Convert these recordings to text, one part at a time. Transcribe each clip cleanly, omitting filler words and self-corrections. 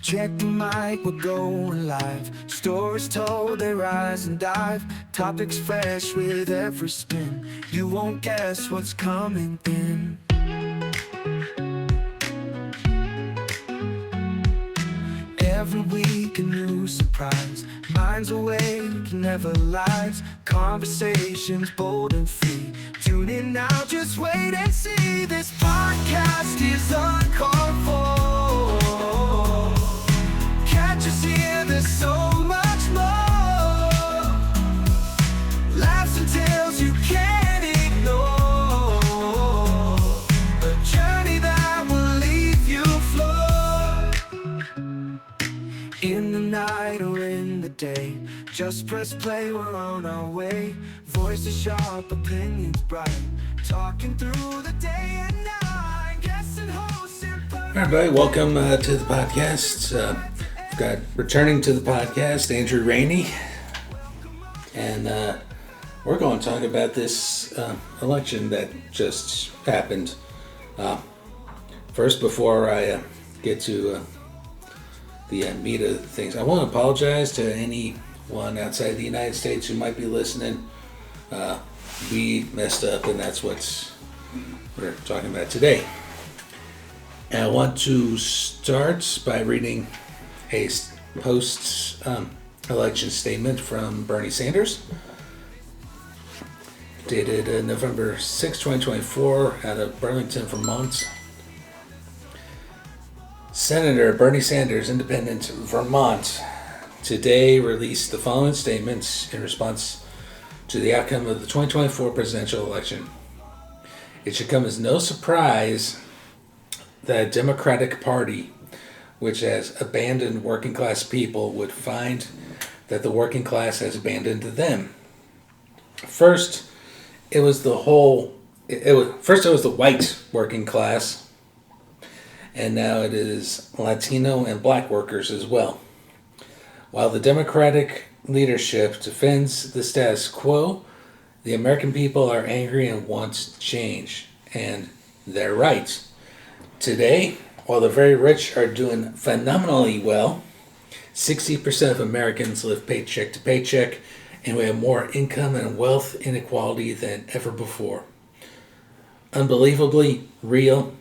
Check the mic, we're going live. Stories told, they rise and dive. Topics fresh with every spin. You won't guess what's coming in. Every week a new surprise. Minds awake, never lies. Conversations bold and free. Tune in now, just wait and see. This podcast is uncalled for. Catch us here, there's so much more. Laughs and tales you can't ignore. A journey that will leave you floored. In the night or in the day, just press play, we're on our way. Voices sharp, opinions bright, talking through the day and night. Guests and hosts in perfect. All right, everybody, welcome to the podcast. We've got returning to the podcast, Andrew Rainey. And we're going to talk about this election that just happened. First, before I get to the meat of things, I want to apologize to anyone outside the United States who might be listening. We messed up, and that's what we're talking about today. And I want to start by reading a post-election statement from Bernie Sanders, dated November 6, 2024, out of Burlington, Vermont. Senator Bernie Sanders, Independent, Vermont, today released the following statements in response to the outcome of the 2024 presidential election. It should come as no surprise that a Democratic Party, which has abandoned working class people, would find that the working class has abandoned them. First, it was the white working class, and now it is Latino and black workers as well. While the Democratic leadership defends the status quo, the American people are angry and want change, and they're right. Today, while the very rich are doing phenomenally well, 60% of Americans live paycheck to paycheck, and we have more income and wealth inequality than ever before. Unbelievably real,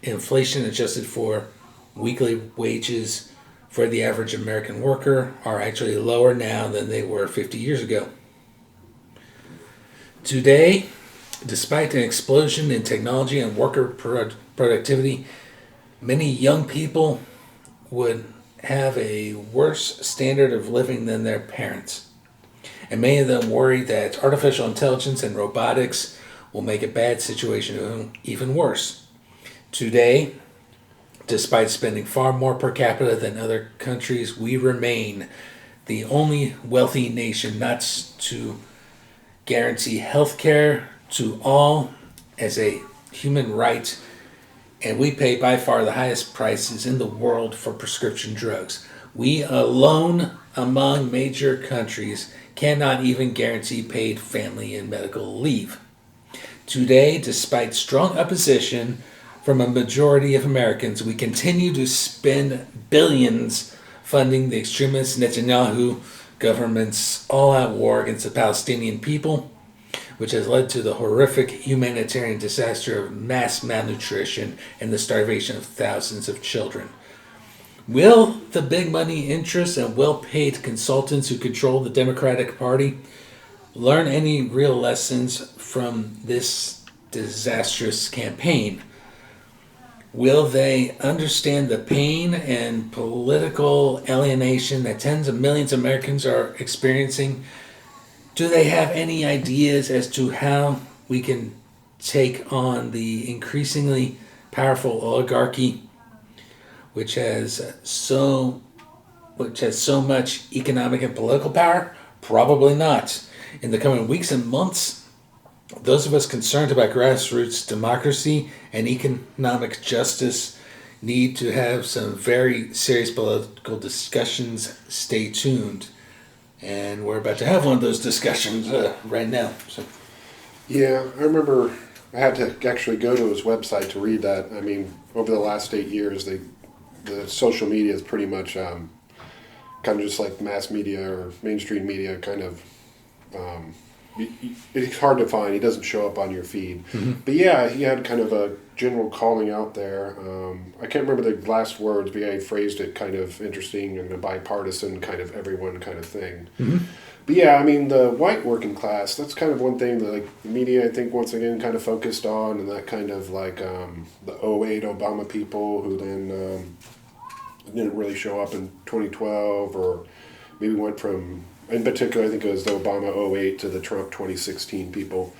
inflation adjusted for weekly wages for the average American worker are actually lower now than they were 50 years ago. Today, despite an explosion in technology and worker productivity, many young people would have a worse standard of living than their parents. And many of them worry that artificial intelligence and robotics will make a bad situation even worse. Today, despite spending far more per capita than other countries, we remain the only wealthy nation not to guarantee health care to all as a human right, and we pay by far the highest prices in the world for prescription drugs. We alone among major countries cannot even guarantee paid family and medical leave. Today, despite strong opposition from a majority of Americans, we continue to spend billions funding the extremist Netanyahu government's all-out war against the Palestinian people, which has led to the horrific humanitarian disaster of mass malnutrition and the starvation of thousands of children. Will the big money interests and well-paid consultants who control the Democratic Party learn any real lessons from this disastrous campaign? Will they understand the pain and political alienation that tens of millions of Americans are experiencing? Do they have any ideas as to how we can take on the increasingly powerful oligarchy, which has so much economic and political power? Probably not. In the coming weeks and months, those of us concerned about grassroots democracy and economic justice need to have some very serious political discussions. Stay tuned. And we're about to have one of those discussions right now. So. Yeah, I remember I had to actually go to his website to read that. I mean, over the last 8 years, they the social media is pretty much kind of just like mass media or mainstream media kind of. It's hard to find. He doesn't show up on your feed. But yeah, he had kind of a general calling out there. I can't remember the last words, but yeah, he phrased it kind of interesting and a bipartisan kind of everyone kind of thing. But yeah, I mean, the white working class, that's kind of one thing that like the media, I think, once again kind of focused on, and that kind of like the '08 Obama people who then didn't really show up in 2012 or maybe went from, in particular, I think it was the Obama '08 to the Trump 2016 people.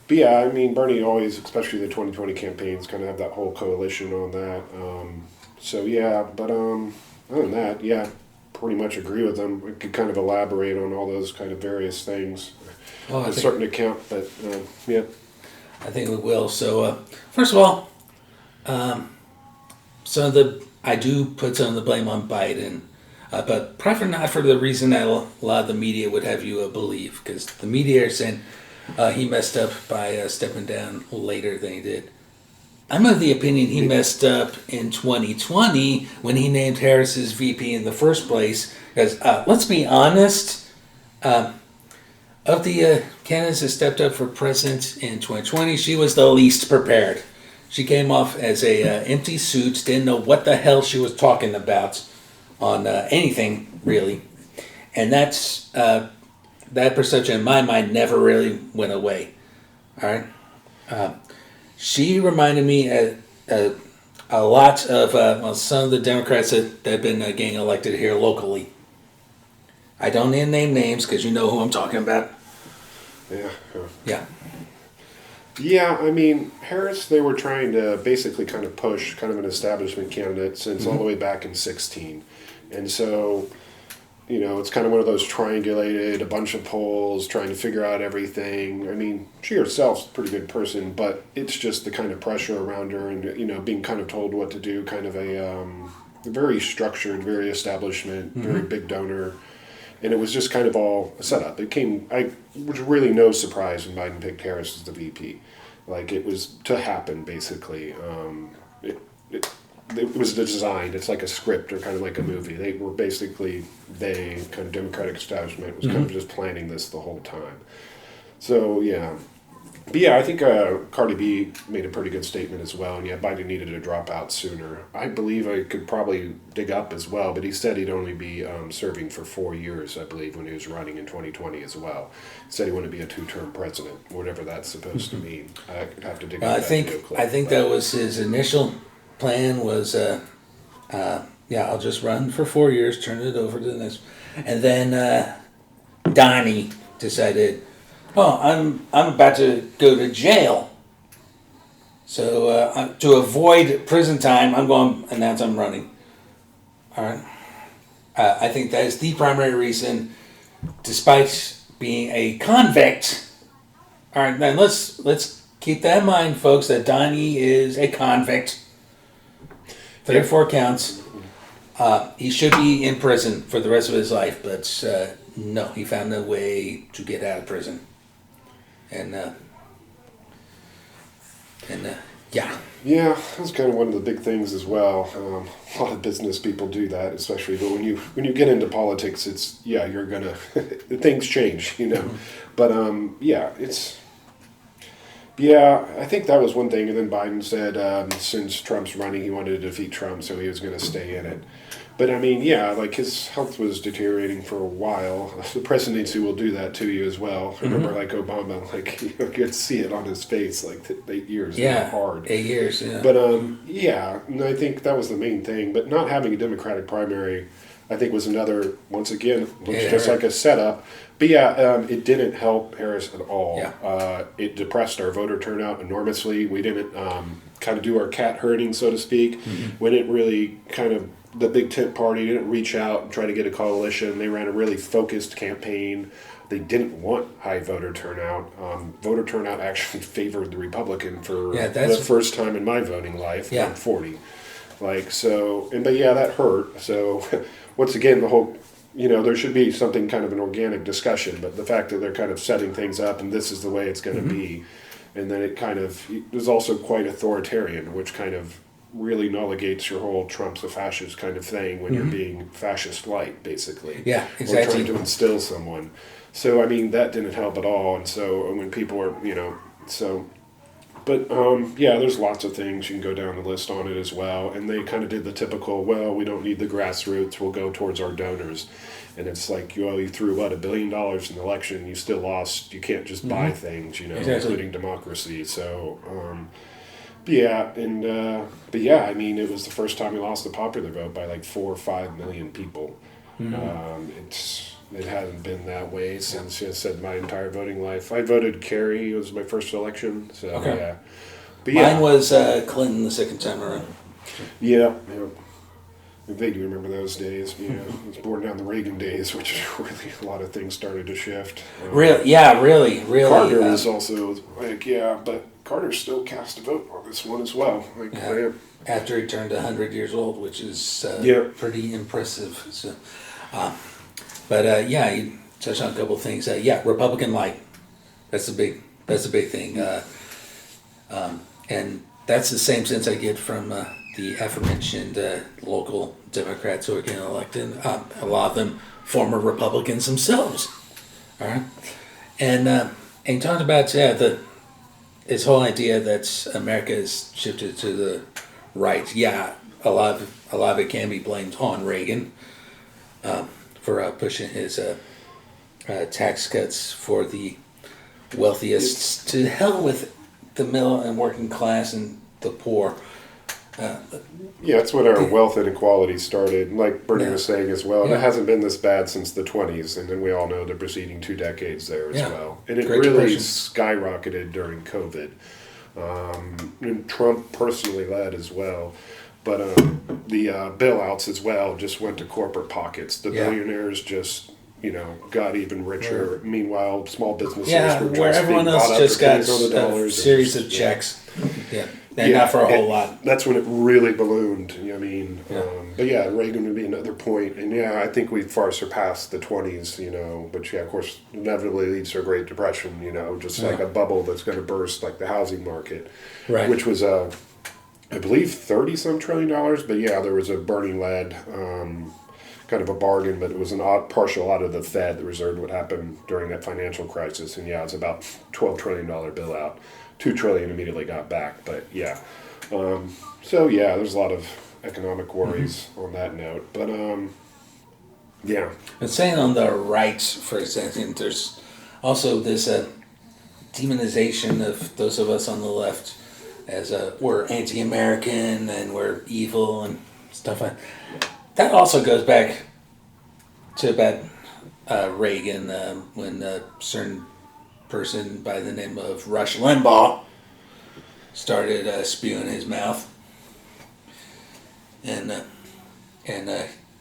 But yeah, I mean, Bernie always, especially the 2020 campaigns, kind of have that whole coalition on that. So yeah, but other than that, yeah, pretty much agree with them. I could kind of elaborate on all those kind of various things to a certain account, but yeah. I think we will. So, first of all, I do put some of the blame on Biden, but probably not for the reason that a lot of the media would have you believe, because the media are saying he messed up by stepping down later than he did. I'm of the opinion he messed up in 2020 when he named Harris as VP in the first place, because let's be honest, of the candidates that stepped up for president in 2020, she was the least prepared. She came off as a empty suit, didn't know what the hell she was talking about on anything, really. And that's that perception in my mind never really went away. All right? She reminded me a lot of some of the Democrats that have been getting elected here locally. I don't need to name names because you know who I'm talking about. Yeah. Yeah. Yeah, I mean, Harris, they were trying to basically kind of push kind of an establishment candidate since all the way back in 2016. And so, you know, it's kind of one of those triangulated, a bunch of polls, trying to figure out everything. I mean, she herself's a pretty good person, but it's just the kind of pressure around her and, you know, being kind of told what to do, kind of a very structured, very establishment, very big donor. And it was just kind of all a setup. It was really no surprise when Biden picked Harris as the VP. Like, it was to happen, basically. It was designed. It's like a script or kind of like a movie. They were basically, kind of Democratic establishment, was kind of just planning this the whole time. So, yeah. But yeah, I think Cardi B made a pretty good statement as well. And yeah, Biden needed to drop out sooner. I believe I could probably dig up as well, but he said he'd only be serving for 4 years, I believe, when he was running in 2020 as well. He said he wanted to be a 2-term president, whatever that's supposed to mean. I could have to dig up I think that was his initial plan was, I'll just run for 4 years, turn it over to the next. And then Donnie decided, I'm about to go to jail. So to avoid prison time, I'm going to announce I'm running. All right. I think that is the primary reason, despite being a convict. All right, then let's keep that in mind, folks, that Donnie is a convict. 34 counts. He should be in prison for the rest of his life, but no, he found a way to get out of prison. And yeah. Yeah, that's kind of one of the big things as well. A lot of business people do that, especially. But when you get into politics, it's you're gonna things change, you know. But I think that was one thing. And then Biden said since Trump's running, he wanted to defeat Trump, so he was going to stay in it. But I mean, like his health was deteriorating for a while. The presidency will do that to you as well. Remember, like Obama, like you could see it on his face, like 8 years. Yeah, hard. 8 years. Yeah. But and I think that was the main thing. But not having a Democratic primary, I think, was another. Once again, looks like a setup. But it didn't help Harris at all. Yeah. It depressed our voter turnout enormously. We didn't kind of do our cat herding, so to speak. We didn't really kind of. The big tent party didn't reach out and try to get a coalition. They ran a really focused campaign. They didn't want high voter turnout. Voter turnout actually favored the Republican for the first time in my voting life. I'm 40. But that hurt. So once again, the whole, there should be something kind of an organic discussion, but the fact that they're kind of setting things up and this is the way it's going to be. And then it kind of was also quite authoritarian, which kind of really nulligates your whole Trump's a fascist kind of thing when you're being fascist-like, basically. Yeah, Or exactly. trying to instill someone. So, I mean, that didn't help at all. And so when people are, But there's lots of things you can go down the list on it as well, and they kind of did the typical. Well, we don't need the grassroots; we'll go towards our donors, and it's like, you threw $1 billion in the election, you still lost. You can't just buy things, Exactly. including democracy. So, I mean, it was the first time we lost the popular vote by like 4 or 5 million people. It hadn't been that way since, I said, my entire voting life. I voted Kerry. It was my first election. So, Okay. yeah. But, yeah. Mine was Clinton the second time around. Yeah. I vaguely remember those days. I was born down the Reagan days, which really a lot of things started to shift. Really. Carter was also, but Carter still cast a vote on this one as well. After he turned 100 years old, which is pretty impressive. So, you touched on a couple of things. Republican light. That's a big thing. And that's the same sense I get from the aforementioned local Democrats who are getting elected. A lot of them former Republicans themselves. All right, and you talked about this whole idea that America has shifted to the right. Yeah, a lot of it can be blamed on Reagan for pushing his tax cuts for the wealthiest. To hell with the middle and working class and the poor. That's when our wealth inequality started, like Bernie was saying as well. And it hasn't been this bad since the 20s, and then we all know the preceding 2 decades there as well. And it Great really Depression. skyrocketed during COVID. And Trump personally led as well. But the bailouts as well just went to corporate pockets. The billionaires just, got even richer. Meanwhile, small businesses were just where everyone being else bought up just for got pennies on the a dollars. series of checks. Not for a whole lot. That's when it really ballooned. Reagan would be another point. And I think we've far surpassed the 20s, but of course, inevitably leads to a Great Depression, just like a bubble that's going to burst, like the housing market, which was, I believe, $30-some trillion. But there was a Bernie-led kind of a bargain, but it was partial out of the Fed. The Reserve would happen during that financial crisis. And it's about $12 trillion bailout. $2 trillion immediately got back, but there's a lot of economic worries on that note. But And saying on the right, for example, there's also this demonization of those of us on the left as we're anti-American and we're evil and stuff like that. That also goes back to about Reagan when a certain person by the name of Rush Limbaugh started spewing his mouth, and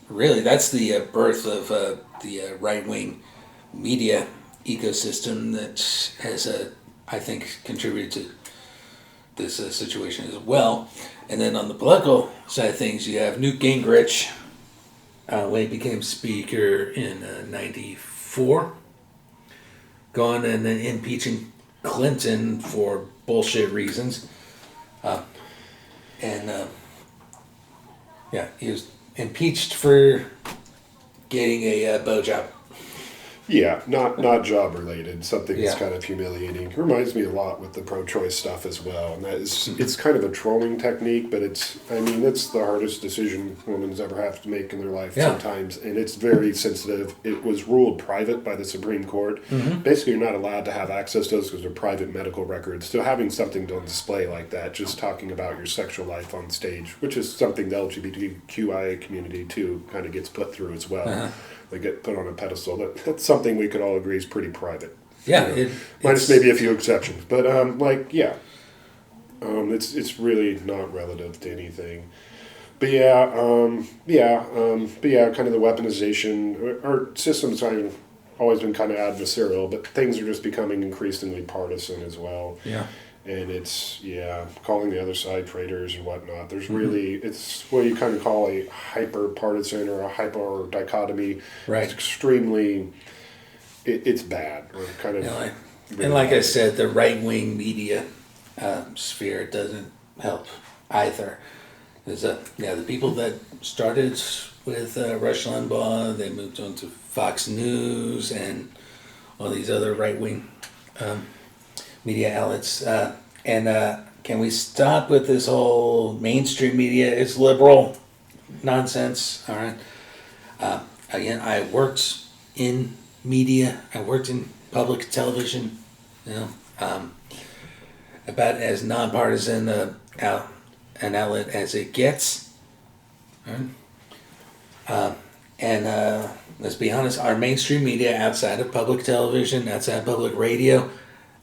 really that's the birth of the right-wing media ecosystem that has I think contributed to this situation as well. And then on the political side of things, you have Newt Gingrich when he became speaker in '94. Going and then impeaching Clinton for bullshit reasons. He was impeached for getting a blowjob. Yeah, not job related. Something that's kind of humiliating. It reminds me a lot with the pro-choice stuff as well. And that is, it's kind of a trolling technique, but it's the hardest decision women's ever have to make in their life sometimes. And it's very sensitive. It was ruled private by the Supreme Court. Basically, you're not allowed to have access to those because they're private medical records. So having something on display like that, just talking about your sexual life on stage, which is something the LGBTQIA community too kind of gets put through as well. They get put on a pedestal. That's something we could all agree is pretty private. Minus maybe a few exceptions, but it's really not relative to anything. But kind of the weaponization. Our system's always been kind of adversarial, but things are just becoming increasingly partisan as well. And it's, calling the other side traitors and whatnot. There's really, it's what you kind of call a hyper-partisan or a hyper-dichotomy. Right. It's extremely, it's bad. Or kind of. And like I said, the right-wing media sphere doesn't help either. There's the people that started with Rush Limbaugh, they moved on to Fox News and all these other right-wing media outlets. Can we stop with this whole mainstream media is liberal nonsense? All right. Again, I worked in media. I worked in public television. About as nonpartisan an outlet as it gets. Right? Let's be honest, our mainstream media outside of public television, outside of public radio,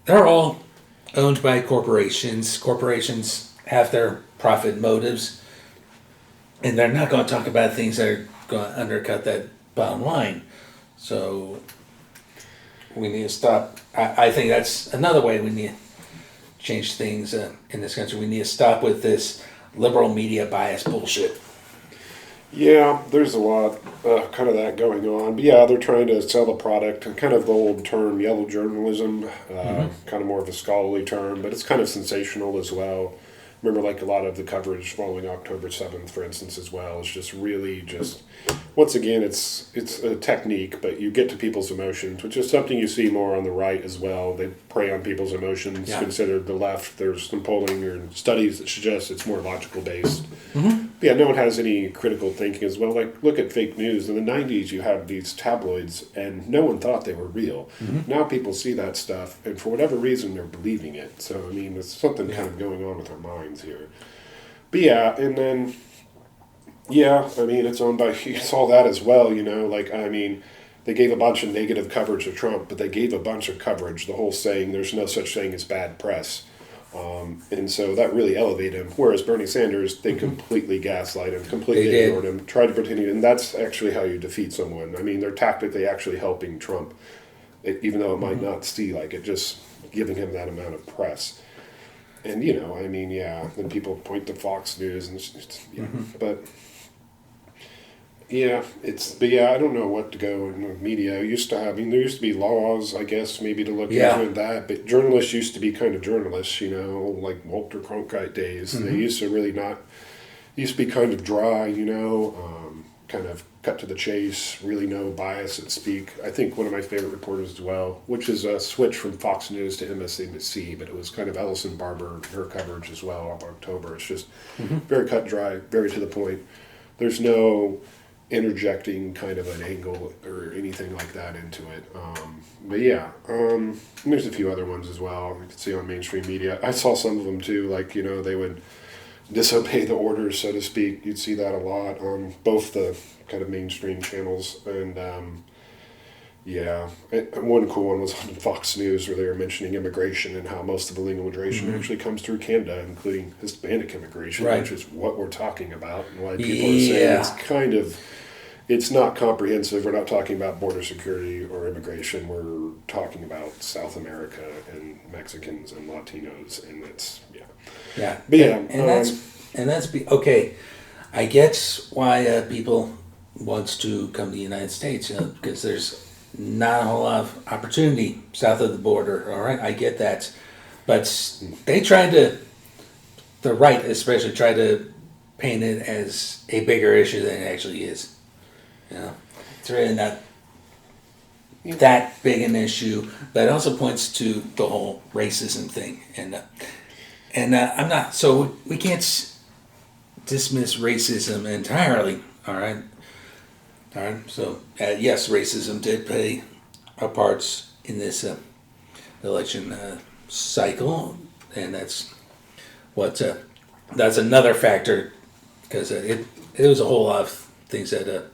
they're all owned by corporations. Corporations have their profit motives, and they're not going to talk about things that are going to undercut that bottom line. So we need to stop. I think that's another way we need to change things in this country. We need to stop with this liberal media bias bullshit. Yeah, there's a lot kind of that going on. But yeah, they're trying to sell a product, and kind of the old term yellow journalism, kind of more of a scholarly term, but it's kind of sensational as well. Remember, like a lot of the coverage following October 7th, for instance, as well, is just really just, once again, it's a technique, but you get to people's emotions, which is something you see more on the right as well. They prey on people's emotions. Yeah. Consider the left. There's some polling or studies that suggest it's more logical based. Mm-hmm. But yeah, no one has any critical thinking as well. Like, look at fake news. In the 90s, you had these tabloids, and no one thought they were real. Mm-hmm. Now people see that stuff, and for whatever reason, they're believing it. So, I mean, there's something kind of going on with our minds here. But yeah, and then, yeah, I mean, it's owned by, it's all that as well, you know, like, I mean, they gave a bunch of negative coverage of Trump, but they gave a bunch of coverage, the whole saying, there's no such thing as bad press. And so that really elevated him. Whereas Bernie Sanders, they completely gaslight him, completely ignored him, tried to pretend, and that's actually how you defeat someone. I mean, they're tactically actually helping Trump, even though it might not see like it, just giving him that amount of press. And, you know, I mean, yeah, then people point to Fox News, and but I don't know what to go in the media. There used to be laws, I guess, maybe to look into that, but journalists used to be kind of journalists, you know, like Walter Cronkite days. Mm-hmm. They used to be kind of dry, you know, kind of cut to the chase, really no bias and speak. I think one of my favorite reporters as well, which is a switch from Fox News to MSNBC, but it was kind of Ellison Barber, her coverage as well of October. It's just very cut dry, very to the point. There's no interjecting kind of an angle or anything like that into it. But yeah, and there's a few other ones as well you can see on mainstream media. I saw some of them too, like, you know, they would disobey the orders, so to speak. You'd see that a lot on both the kind of mainstream channels. And one cool one was on Fox News where they were mentioning immigration and how most of the legal immigration actually comes through Canada, including Hispanic immigration, which is what we're talking about, and why people are saying it's not comprehensive. We're not talking about border security or immigration. We're talking about South America and Mexicans and Latinos, and it's But yeah, okay. I get why people want to come to the United States, because there's not a whole lot of opportunity south of the border. All right, I get that, but they the right especially try to paint it as a bigger issue than it actually is. You know, it's really not that big an issue, but it also points to the whole racism thing, and I'm not, so we can't dismiss racism entirely. All right. So yes, racism did play a part in this election cycle, and that's another factor, because it was a whole lot of things that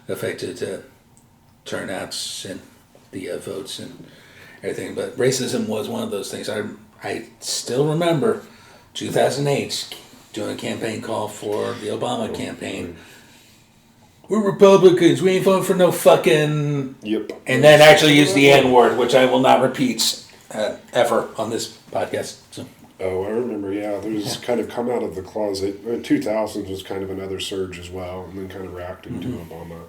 affected turnouts and the votes and everything. But racism was one of those things. I still remember 2008 doing a campaign call for the Obama campaign. We're Republicans. We ain't voting for no fucking... Yep. And then actually use the N-word, which I will not repeat ever on this podcast. So. Oh, I remember, yeah. There's kind of come out of the closet. 2000s was kind of another surge as well, and then kind of reacting to Obama.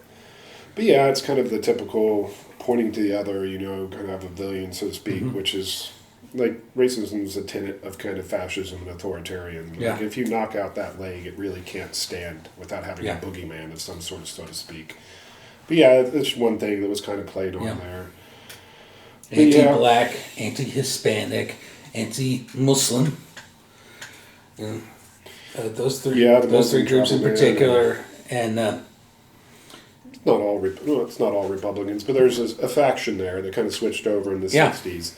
But yeah, it's kind of the typical pointing to the other, you know, kind of a villain, so to speak, which is like racism is a tenet of kind of fascism and authoritarian. Yeah. Like if you knock out that leg, it really can't stand without having Yeah. a boogeyman of some sort, so to speak. But yeah, that's one thing that was kind of played on Yeah. there. But Anti-black, anti-Hispanic, anti-Muslim. And, those three, Yeah, the those three Muslim groups in trouble, man. particular, and It's not all it's not all Republicans, but there's a faction there that kind of switched over in the Yeah. 60s.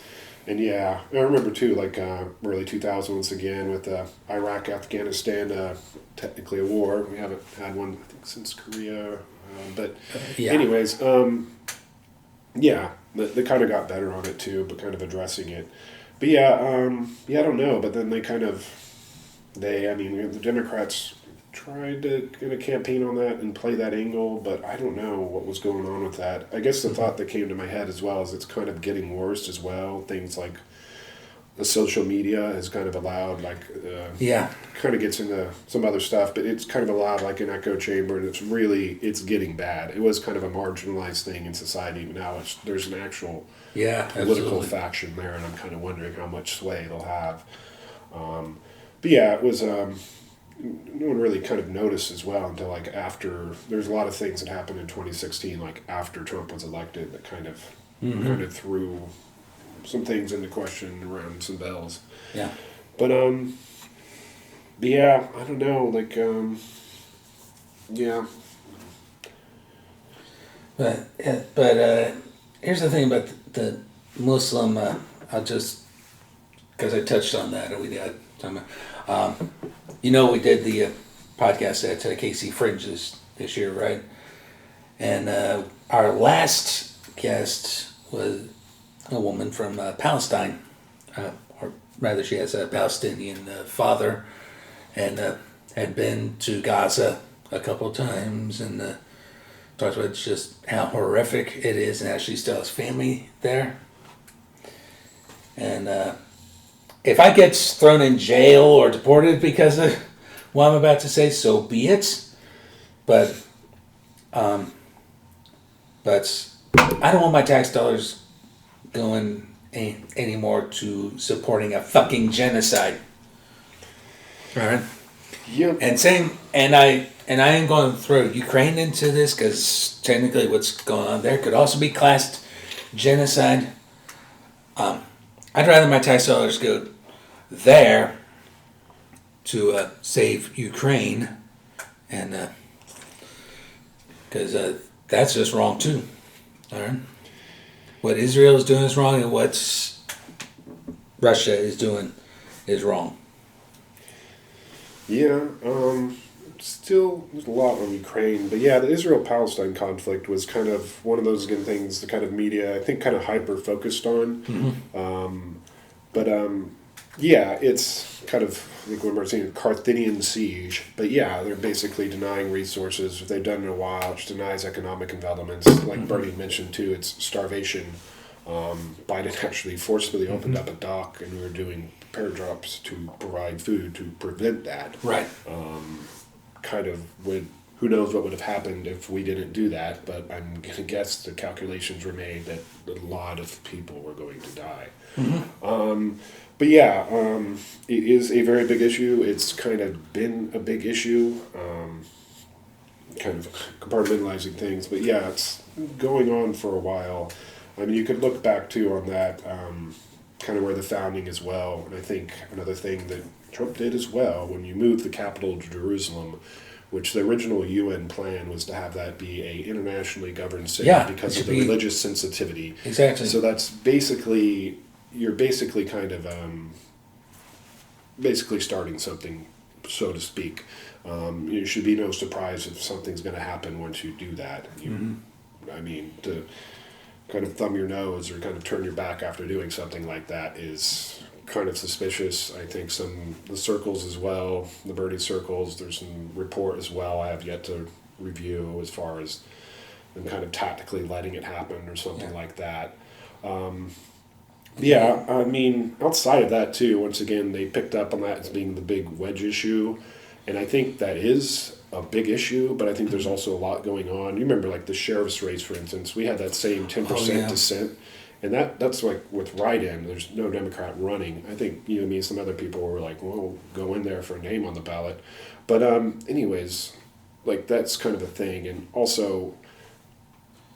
And yeah, I remember too, like early 2000s again with Iraq, Afghanistan, technically a war. We haven't had one, I think, since Korea. But yeah. anyways, yeah, they kind of got better on it too, but kind of addressing it. But yeah, I don't know. But then the Democrats tried to get a campaign on that and play that angle, but I don't know what was going on with that. I guess the thought that came to my head as well is it's kind of getting worse as well. Things like the social media has kind of allowed, like, Yeah. kind of gets into some other stuff, but it's kind of allowed like an echo chamber, and it's getting bad. It was kind of a marginalized thing in society, but now there's an actual Yeah, political absolutely. faction there, and I'm kind of wondering how much sway they'll have. But yeah, it was. No one really kind of noticed as well until like after. There's a lot of things that happened in 2016, like after Trump was elected, that kind of threw some things into question around some bells. Yeah. But yeah, I don't know. Like yeah. But here's the thing about the Muslim. I'll just because I touched on that, and we got time. We did the podcast at KC Fringe this year, right? And our last guest was a woman from Palestine, or rather, she has a Palestinian father, and had been to Gaza a couple of times, and talked about just how horrific it is, and how she still has family there. And if I get thrown in jail or deported because of what I'm about to say, so be it. But I don't want my tax dollars going anymore to supporting a fucking genocide. All right. Yep. And I am going to throw Ukraine into this because technically what's going on there could also be classed genocide. I'd rather my tax dollars go there to save Ukraine, and because that's just wrong too. All right, what Israel is doing is wrong, and what Russia is doing is wrong. Yeah, still there's a lot on Ukraine, but yeah, the Israel-Palestine conflict was kind of one of those again things the kind of media I think kind of hyper focused on. Yeah, it's kind of I think when we're seeing a Carthaginian siege, but yeah, they're basically denying resources they've done in a while, which denies economic developments. Like Bernie mentioned too, it's starvation. Biden actually forcibly opened up a dock, and we were doing repair drops to provide food to prevent that. Right. Who knows what would have happened if we didn't do that, but I'm going to guess the calculations were made that a lot of people were going to die. But yeah, it is a very big issue. It's kind of been a big issue, kind of compartmentalizing things. But yeah, it's going on for a while. I mean, you could look back too on that, kind of where the founding as well. And I think another thing that Trump did as well, when you moved the capital to Jerusalem, which the original UN plan was to have that be a internationally governed city because of the religious sensitivity. Exactly. So that's you're basically kind of basically starting something, so to speak. It should be no surprise if something's going to happen once you do that. I mean, to kind of thumb your nose or kind of turn your back after doing something like that is kind of suspicious. I think the circles as well, the Bernie circles, there's some report as well I have yet to review as far as them kind of tactically letting it happen or something like that. Yeah, I mean, outside of that too, once again, they picked up on that as being the big wedge issue, and I think that is a big issue, but I think there's also a lot going on. You remember like the sheriff's race, for instance, we had that same 10% dissent, And that's like with write-in, there's no Democrat running. I think you and me and some other people were like, well, go in there for a name on the ballot. But anyways, like that's kind of a thing. And also,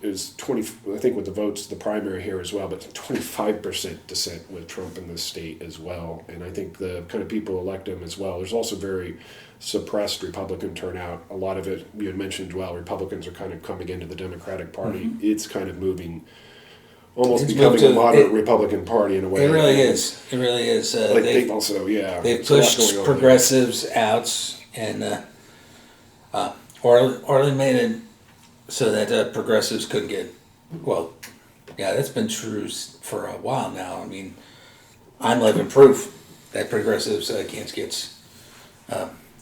it was 20, I think with the votes, the primary here as well, but 25% dissent with Trump in this state as well. And I think the kind of people elect him as well. There's also very suppressed Republican turnout. A lot of it, you had mentioned, well, Republicans are kind of coming into the Democratic Party. Mm-hmm. It's kind of moving, almost becoming a moderate Republican Party in a way. It really is. It really is. Like they've also, yeah. They've pushed progressives out, and Orly made it so that progressives couldn't get, well, yeah, that's been true for a while now. I mean, I'm living proof that progressives can't get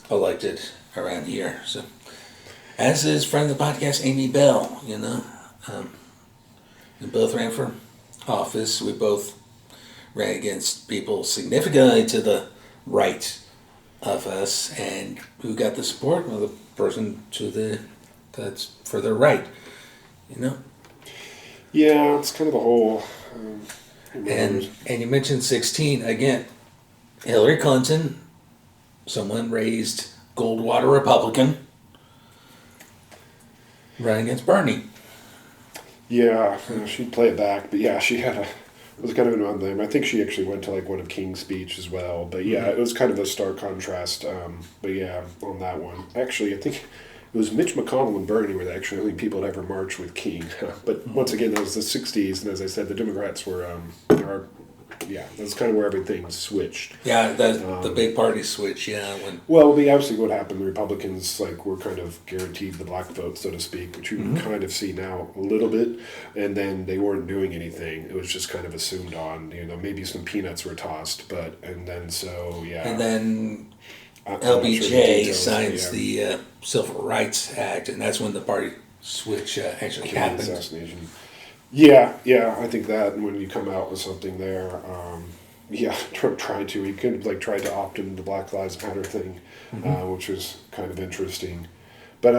elected around here. So, as is friend of the podcast, Amy Bell, you know. We both ran for office. We both ran against people significantly to the right of us, and who got the support? Well, the person that's further right, you know. Yeah, it's kind of the whole. And you mentioned 16 again. Hillary Clinton, someone raised Goldwater Republican, ran against Bernie. Yeah, she'd play it back, but yeah, she had it was kind of an odd name. I think she actually went to like one of King's speech as well, but yeah, it was kind of a stark contrast. But yeah, on that one, actually, I think it was Mitch McConnell and Bernie were the only people that ever marched with King. But once again, that was the 60s, and as I said, the Democrats were, that's kind of where everything switched. Yeah, the big party switch, yeah. Well, obviously what happened, the Republicans were kind of guaranteed the black vote, so to speak, which you can kind of see now a little bit, and then they weren't doing anything. It was just kind of assumed on, maybe some peanuts were tossed, and then And then LBJ signs the Civil Rights Act, and that's when the party switch actually happened. Assassination. Yeah, I think that, and when you come out with something there, Trump tried to. He could have tried to opt into the Black Lives Matter thing, which was kind of interesting. But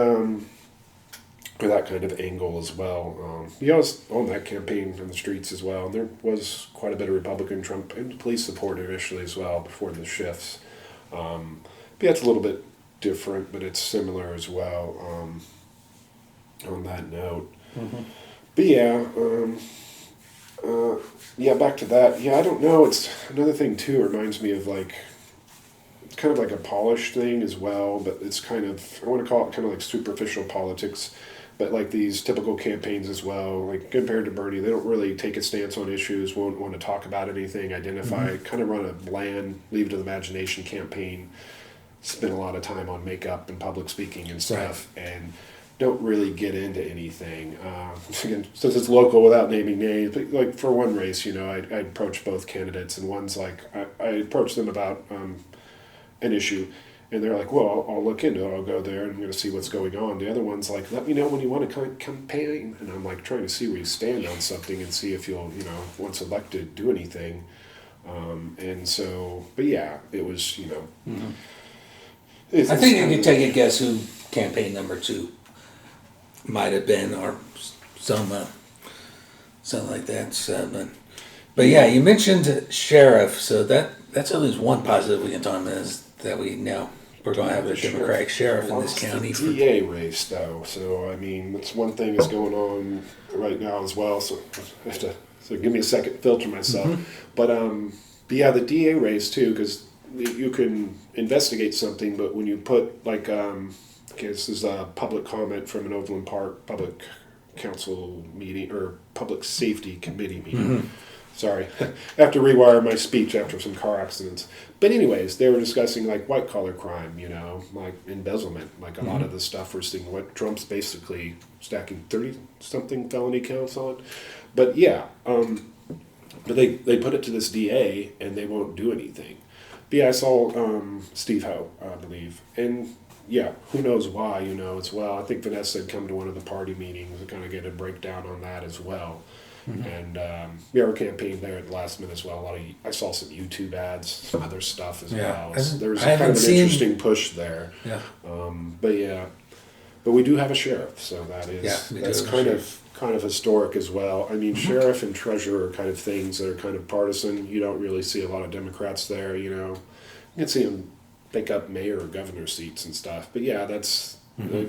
for that kind of angle as well. He was on that campaign in the streets as well. And there was quite a bit of Republican Trump and police support initially as well before the shifts. But yeah, it's a little bit different, but it's similar as well on that note. But back to that. Yeah, I don't know. It's another thing too. It reminds me of it's kind of like a polished thing as well, but it's kind of, I want to call it kind of like superficial politics, but like these typical campaigns as well, like compared to Bernie, they don't really take a stance on issues, won't want to talk about anything, identify, kind of run a bland, leave to the imagination campaign, spend a lot of time on makeup and public speaking and stuff, and don't really get into anything. Again, since it's local without naming names, but for one race, I approached both candidates, and one's I approached them about an issue, and they're like, well, I'll look into it, I'll go there, and I'm going to see what's going on. The other one's like, let me know when you want to campaign, and I'm trying to see where you stand on something and see if you'll, once elected, do anything. And so, but yeah, it was, I think you can take a guess who campaign number 2 might have been, or something like that. But yeah, you mentioned sheriff, so that's at least one positive we can talk about is that we're going to have a Democratic sheriff in this county. It's the DA race, though, so that's one thing that's going on right now as well. So I have to give me a second to filter myself. But yeah, the DA race too, because you can investigate something, but when you put this is a public comment from an Overland Park Public Council meeting or Public Safety Committee meeting. Sorry, I have to rewire my speech after some car accidents. But anyways, they were discussing white collar crime, like embezzlement, a lot of the stuff we're seeing. What Trump's basically stacking 30-something felony counts on. But yeah, but they put it to this DA and they won't do anything. But yeah, I saw Steve Ho, I believe, and yeah, who knows why, as well. I think Vanessa had come to one of the party meetings and kind of get a breakdown on that as well. And our campaign there at the last minute as well. I saw some YouTube ads, some other stuff as well. So there was kind of an interesting push there. Yeah. But yeah, But we do have a sheriff, so that's have a kind of historic as well. I mean, sheriff and treasurer are kind of things that are kind of partisan. You don't really see a lot of Democrats there. You can see them pick up mayor or governor seats and stuff. But yeah, that's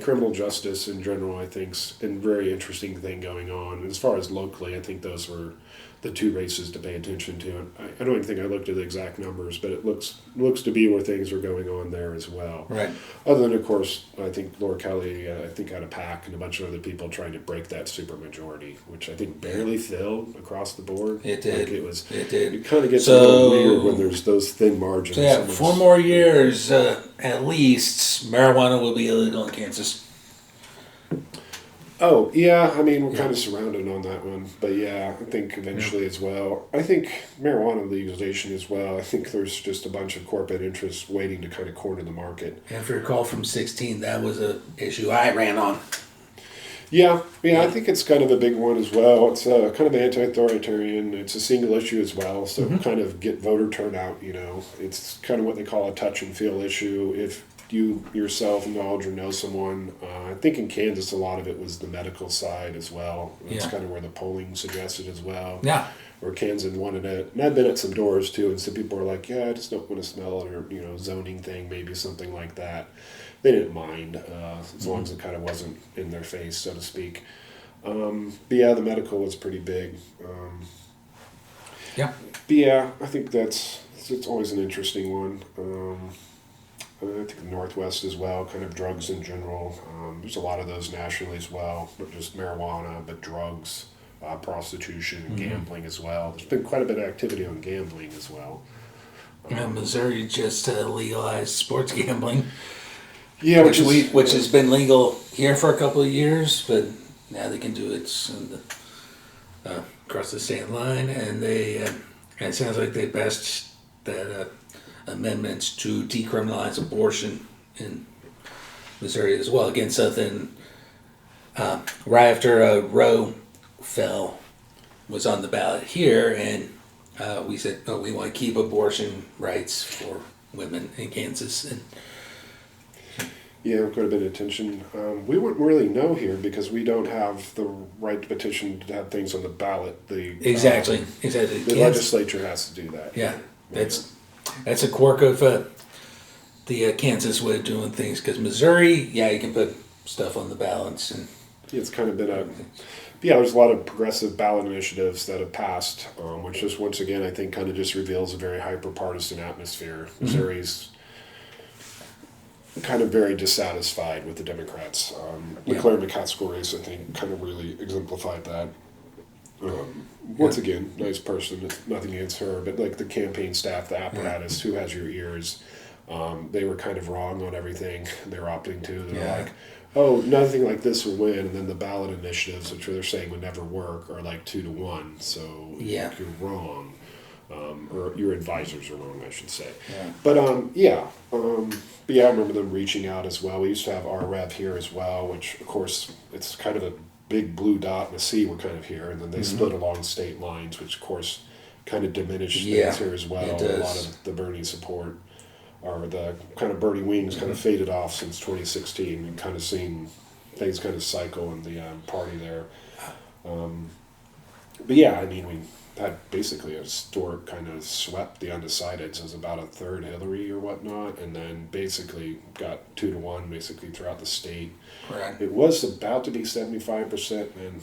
criminal justice in general, I think's a very interesting thing going on. As far as locally, I think those were the two races to pay attention to. I don't even think I looked at the exact numbers, but it looks to be where things are going on there as well. Right. Other than, of course, I think Laura Kelly, I think had a PAC and a bunch of other people trying to break that supermajority, which I think barely filled across the board. It did. It did. It kind of gets a little weird when there's those thin margins. So yeah, 4 more years at least, marijuana will be illegal in Kansas. Oh, yeah, I mean, we're kind of surrounded on that one. But yeah, I think eventually as well. I think marijuana legalization as well. I think there's just a bunch of corporate interests waiting to kind of corner the market. And if you recall from 2016, that was an issue I ran on. Yeah, I think it's kind of a big one as well. It's kind of anti-authoritarian. It's a single issue as well, so kind of get voter turnout, It's kind of what they call a touch and feel issue. If you yourself knowledge or know someone, I think in Kansas a lot of it was the medical side as well. That's kind of where the polling suggested as well. Yeah. Where Kansas wanted it. And I've been at some doors too, and some people are like, yeah, I just don't want to smell it, or, zoning thing, maybe something like that. They didn't mind, as long as it kind of wasn't in their face, so to speak. But yeah, the medical was pretty big. Yeah. But yeah, I think it's always an interesting one. I think the Northwest as well, kind of drugs in general. There's a lot of those nationally as well, not just marijuana, but drugs, prostitution, and gambling as well. There's been quite a bit of activity on gambling as well. Missouri just legalized sports gambling. Yeah, which has been legal here for a couple of years, but now they can do it across the state line, and it sounds like they passed that amendments to decriminalize abortion in Missouri as well. Again, something right after Roe fell was on the ballot here, and we said, we want to keep abortion rights for women in Kansas. And yeah, quite a bit of attention. We wouldn't really know here because we don't have the right to petition to have things on the ballot. Exactly. The legislature has to do that. Yeah, that's a quirk of the Kansas way of doing things. Because Missouri, you can put stuff on the ballots, and it's kind of been there's a lot of progressive ballot initiatives that have passed, which just once again I think kind of just reveals a very hyper-partisan atmosphere. Missouri's kind of very dissatisfied with the Democrats. The Claire McCaskill race, I think, kind of really exemplified that. Once again, nice person, nothing against her, but like the campaign staff, the apparatus, who has your ears, they were kind of wrong on everything they were opting to. They're like, oh, nothing like this will win, and then the ballot initiatives, which they're saying would never work, are like 2-1, so you're wrong. Or your advisors are wrong, I should say. Yeah. But I remember them reaching out as well. We used to have our rep here as well, which of course it's kind of a big blue dot and a C were kind of here, and then they split along state lines, which of course kind of diminished things here as well. A lot of the Bernie support, or the kind of Bernie wings, kind of faded off since 2016. We've kind of seen things kind of cycle in the party there. But yeah, I mean, we had basically a historic kind of swept the undecideds. It was about a third Hillary or whatnot, and then basically got 2-1 basically throughout the state. Correct. It was about to be 75%, and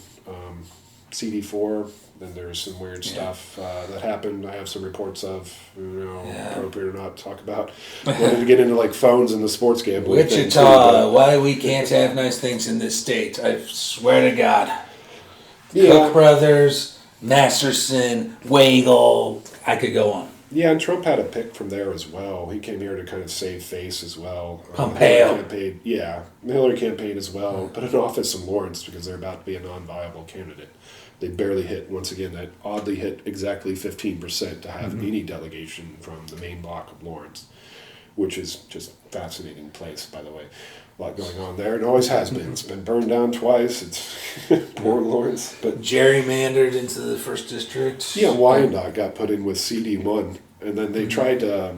CD4. Then there's some weird stuff that happened. I have some reports of, appropriate or not to talk about. Wanted to get into like phones and the sports gambling. Wichita, why we can't have nice things in this state? I swear to God. Yeah. Cook Brothers, Masterson, Wagle, I could go on. Yeah, and Trump had a pick from there as well. He came here to kind of save face as well. Pompeo. The Hillary campaign as well, put in office in Lawrence because they're about to be a non-viable candidate. They barely hit, once again, that oddly hit exactly 15% to have any delegation from the main block of Lawrence, which is just a fascinating place, by the way. A lot going on there. It always has been. It's been burned down twice. It's poor Lawrence. But gerrymandered into the first district. Yeah, Wyandotte got put in with CD1, and then they tried to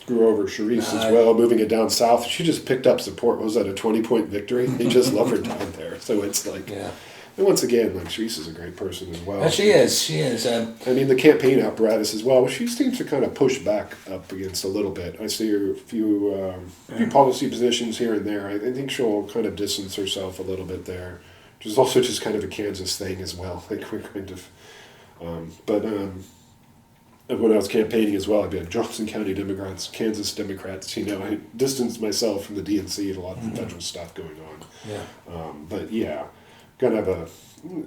screw over Charisse as well, moving it down south. She just picked up support. What was that, a 20-point victory? They just love her down there. So it's like, Yeah. and once again, like, Charisse is a great person as well. She is. I mean, the campaign apparatus as well. She seems to kind of push back up against a little bit. I see her few policy positions here and there. I think she'll kind of distance herself a little bit there, which is also just kind of a Kansas thing as well. Like, we're kind of, when I was campaigning as well, I'd be like Johnson County Democrats, Kansas Democrats. I distanced myself from the DNC and a lot of the federal stuff going on. Yeah. But yeah, kind of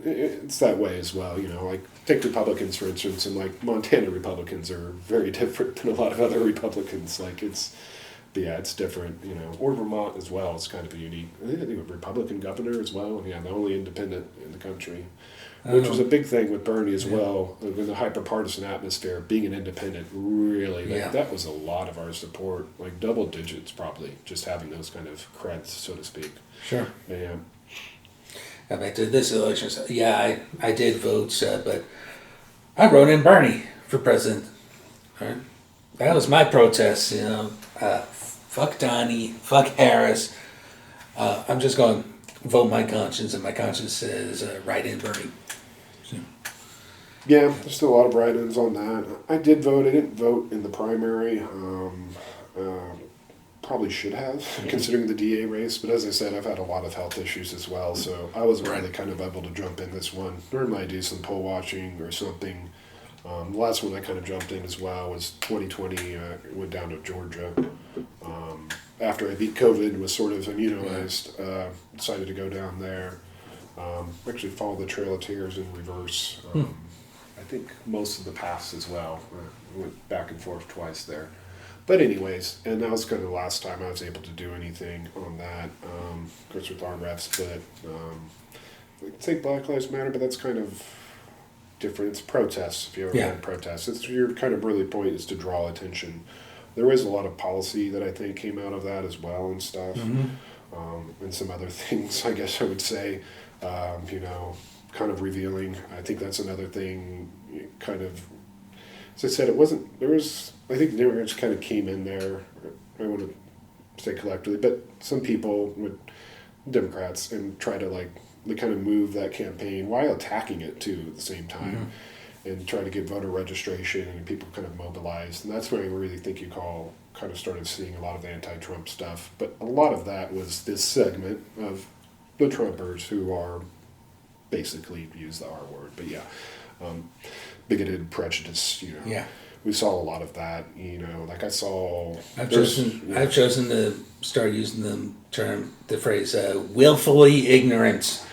it's that way as well. Like, take Republicans for instance, and like Montana Republicans are very different than a lot of other Republicans. Like, it's different. Or Vermont as well. It's kind of a unique. I think a Republican governor as well. Yeah, the only independent in the country. Which was a big thing with Bernie as well, with the hyper-partisan atmosphere, being an independent, really, that was a lot of our support, like double digits probably, just having those kind of creds, so to speak. Sure. Yeah. Back to this election, I did vote, but I wrote in Bernie for president. Right? That was my protest, fuck Donnie, fuck Harris. I'm just going to vote my conscience, and my conscience says write in Bernie. Yeah, there's still a lot of write-ins on that. I did vote. I didn't vote in the primary. Probably should have, considering the DA race. But as I said, I've had a lot of health issues as well, so I wasn't really kind of able to jump in this one. Normally I do some poll watching or something. The last one I kind of jumped in as well was 2020. Went down to Georgia. After I beat COVID and was sort of immunized, decided to go down there. Actually followed the Trail of Tears in reverse. I think most of the paths as well. Went back and forth twice there. But anyways, and that was kind of the last time I was able to do anything on that. Of course, with our ref split. I think Black Lives Matter, but that's kind of different. It's protests, if you ever had protests. It's your kind of really point is to draw attention. There was a lot of policy that I think came out of that as well and stuff. And some other things, I guess I would say, kind of revealing. I think that's another thing, kind of, as I said, I think Democrats kind of came in there, I want to say collectively, but some people Democrats, and try to they kind of move that campaign while attacking it too at the same time, and try to get voter registration and people kind of mobilized. And that's where I really think you kind of started seeing a lot of anti-Trump stuff. But a lot of that was this segment of the Trumpers who are basically, use the R word, but bigoted, prejudice, we saw a lot of that, like I saw... I've chosen to start using the phrase, willfully ignorant.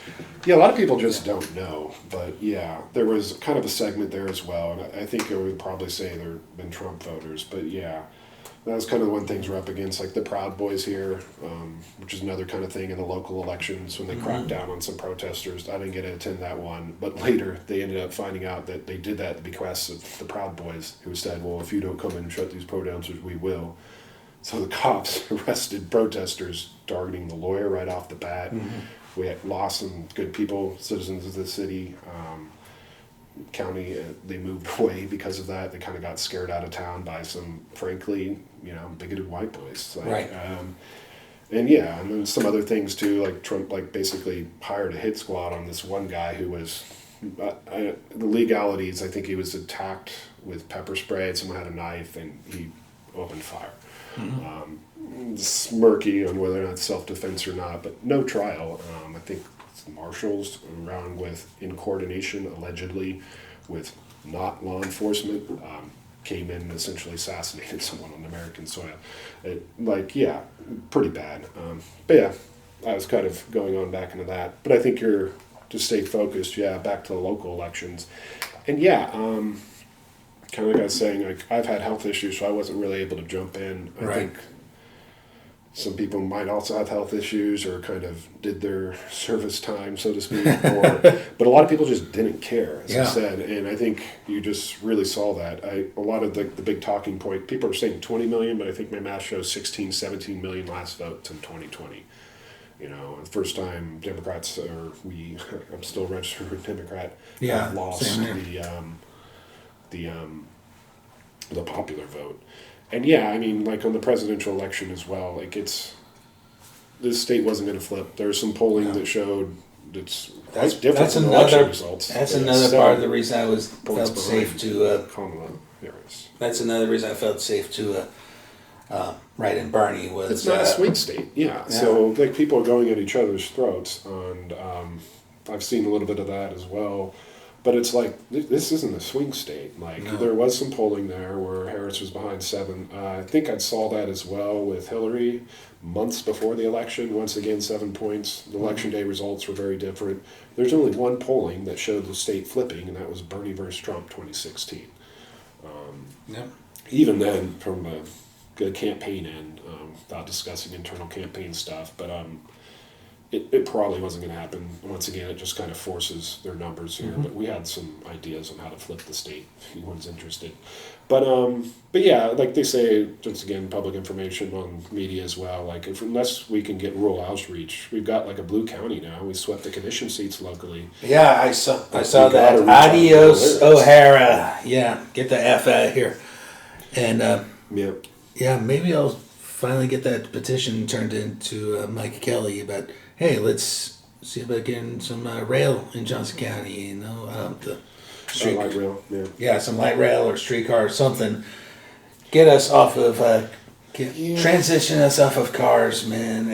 Yeah, a lot of people just don't know, but there was kind of a segment there as well, and I think I would probably say there have been Trump voters, but that was kind of the one things we're up against, like the Proud Boys here, which is another kind of thing in the local elections when they cracked down on some protesters. I didn't get to attend that one, but later they ended up finding out that they did that at the bequest of the Proud Boys, who said, well, if you don't come in and shut these protesters, we will. So the cops arrested protesters targeting the lawyer right off the bat. We had lost some good people, citizens of the city, county. They moved away because of that. They kind of got scared out of town by some, frankly, bigoted white boys. Right. And then some other things too, like Trump, basically hired a hit squad on this one guy who was, the legalities, I think he was attacked with pepper spray, and someone had a knife, and he opened fire. It's murky on whether or not it's self-defense or not, but no trial. I think marshals around in coordination, allegedly, with not law enforcement, came in and essentially assassinated someone on American soil. Pretty bad. But I was kind of going on back into that. But I think you're, to stay focused, back to the local elections. And kind of like I was saying, I've had health issues, so I wasn't really able to jump in. I think some people might also have health issues or kind of did their service time, so to speak. But a lot of people just didn't care, as I said. And I think you just really saw that. A lot of the big talking point, people are saying 20 million, but I think my math shows 16, 17 million last votes in 2020. The first time Democrats, I'm still registered with Democrat, have lost the popular vote. And yeah, I mean, like on the presidential election as well, like this state wasn't going to flip. There was some polling that showed it's quite different from the election results. That's another part of the reason I felt safe to. Kamala Harris. That's another reason I felt safe to write in Bernie was. It's not a swing state, yeah. So like people are going at each other's throats, and I've seen a little bit of that as well. But it's like, this isn't a swing state. Like, there was some polling there where Harris was behind 7. I think I saw that as well with Hillary months before the election. Once again, 7 points. The election day results were very different. There's only one polling that showed the state flipping, and that was Bernie versus Trump 2016. Even then, from a good campaign end, without discussing internal campaign stuff, but it probably wasn't going to happen. Once again, it just kind of forces their numbers here. But we had some ideas on how to flip the state, if anyone's interested. But yeah, like they say, once again, public information on media as well. Like unless we can get rural outreach, we've got like a blue county now. We swept the commission seats locally. Yeah, I saw that. Adios, O'Hara. Yeah, get the F out of here. And yeah, maybe I'll finally get that petition turned into Mike Kelly about, hey, let's see about getting some rail in Johnson County, the street, light rail, some light rail or streetcar or something. Get us off of, transition us off of cars, man,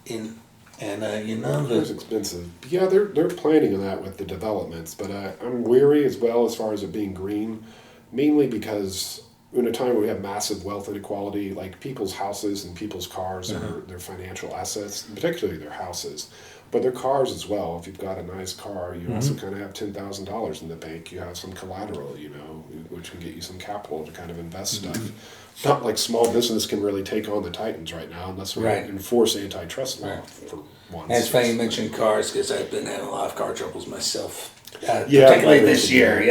it's expensive. Yeah, they're planning on that with the developments, but I'm weary as well as far as it being green, mainly because in a time where we have massive wealth inequality, like people's houses and people's cars are their financial assets, particularly their houses, but their cars as well. If you've got a nice car, you also kind of have $10,000 in the bank. You have some collateral, which can get you some capital to kind of invest stuff. Not like small business can really take on the titans right now unless we enforce antitrust law for once. And it's funny you mentioned cars because I've been having a lot of car troubles myself, particularly this year.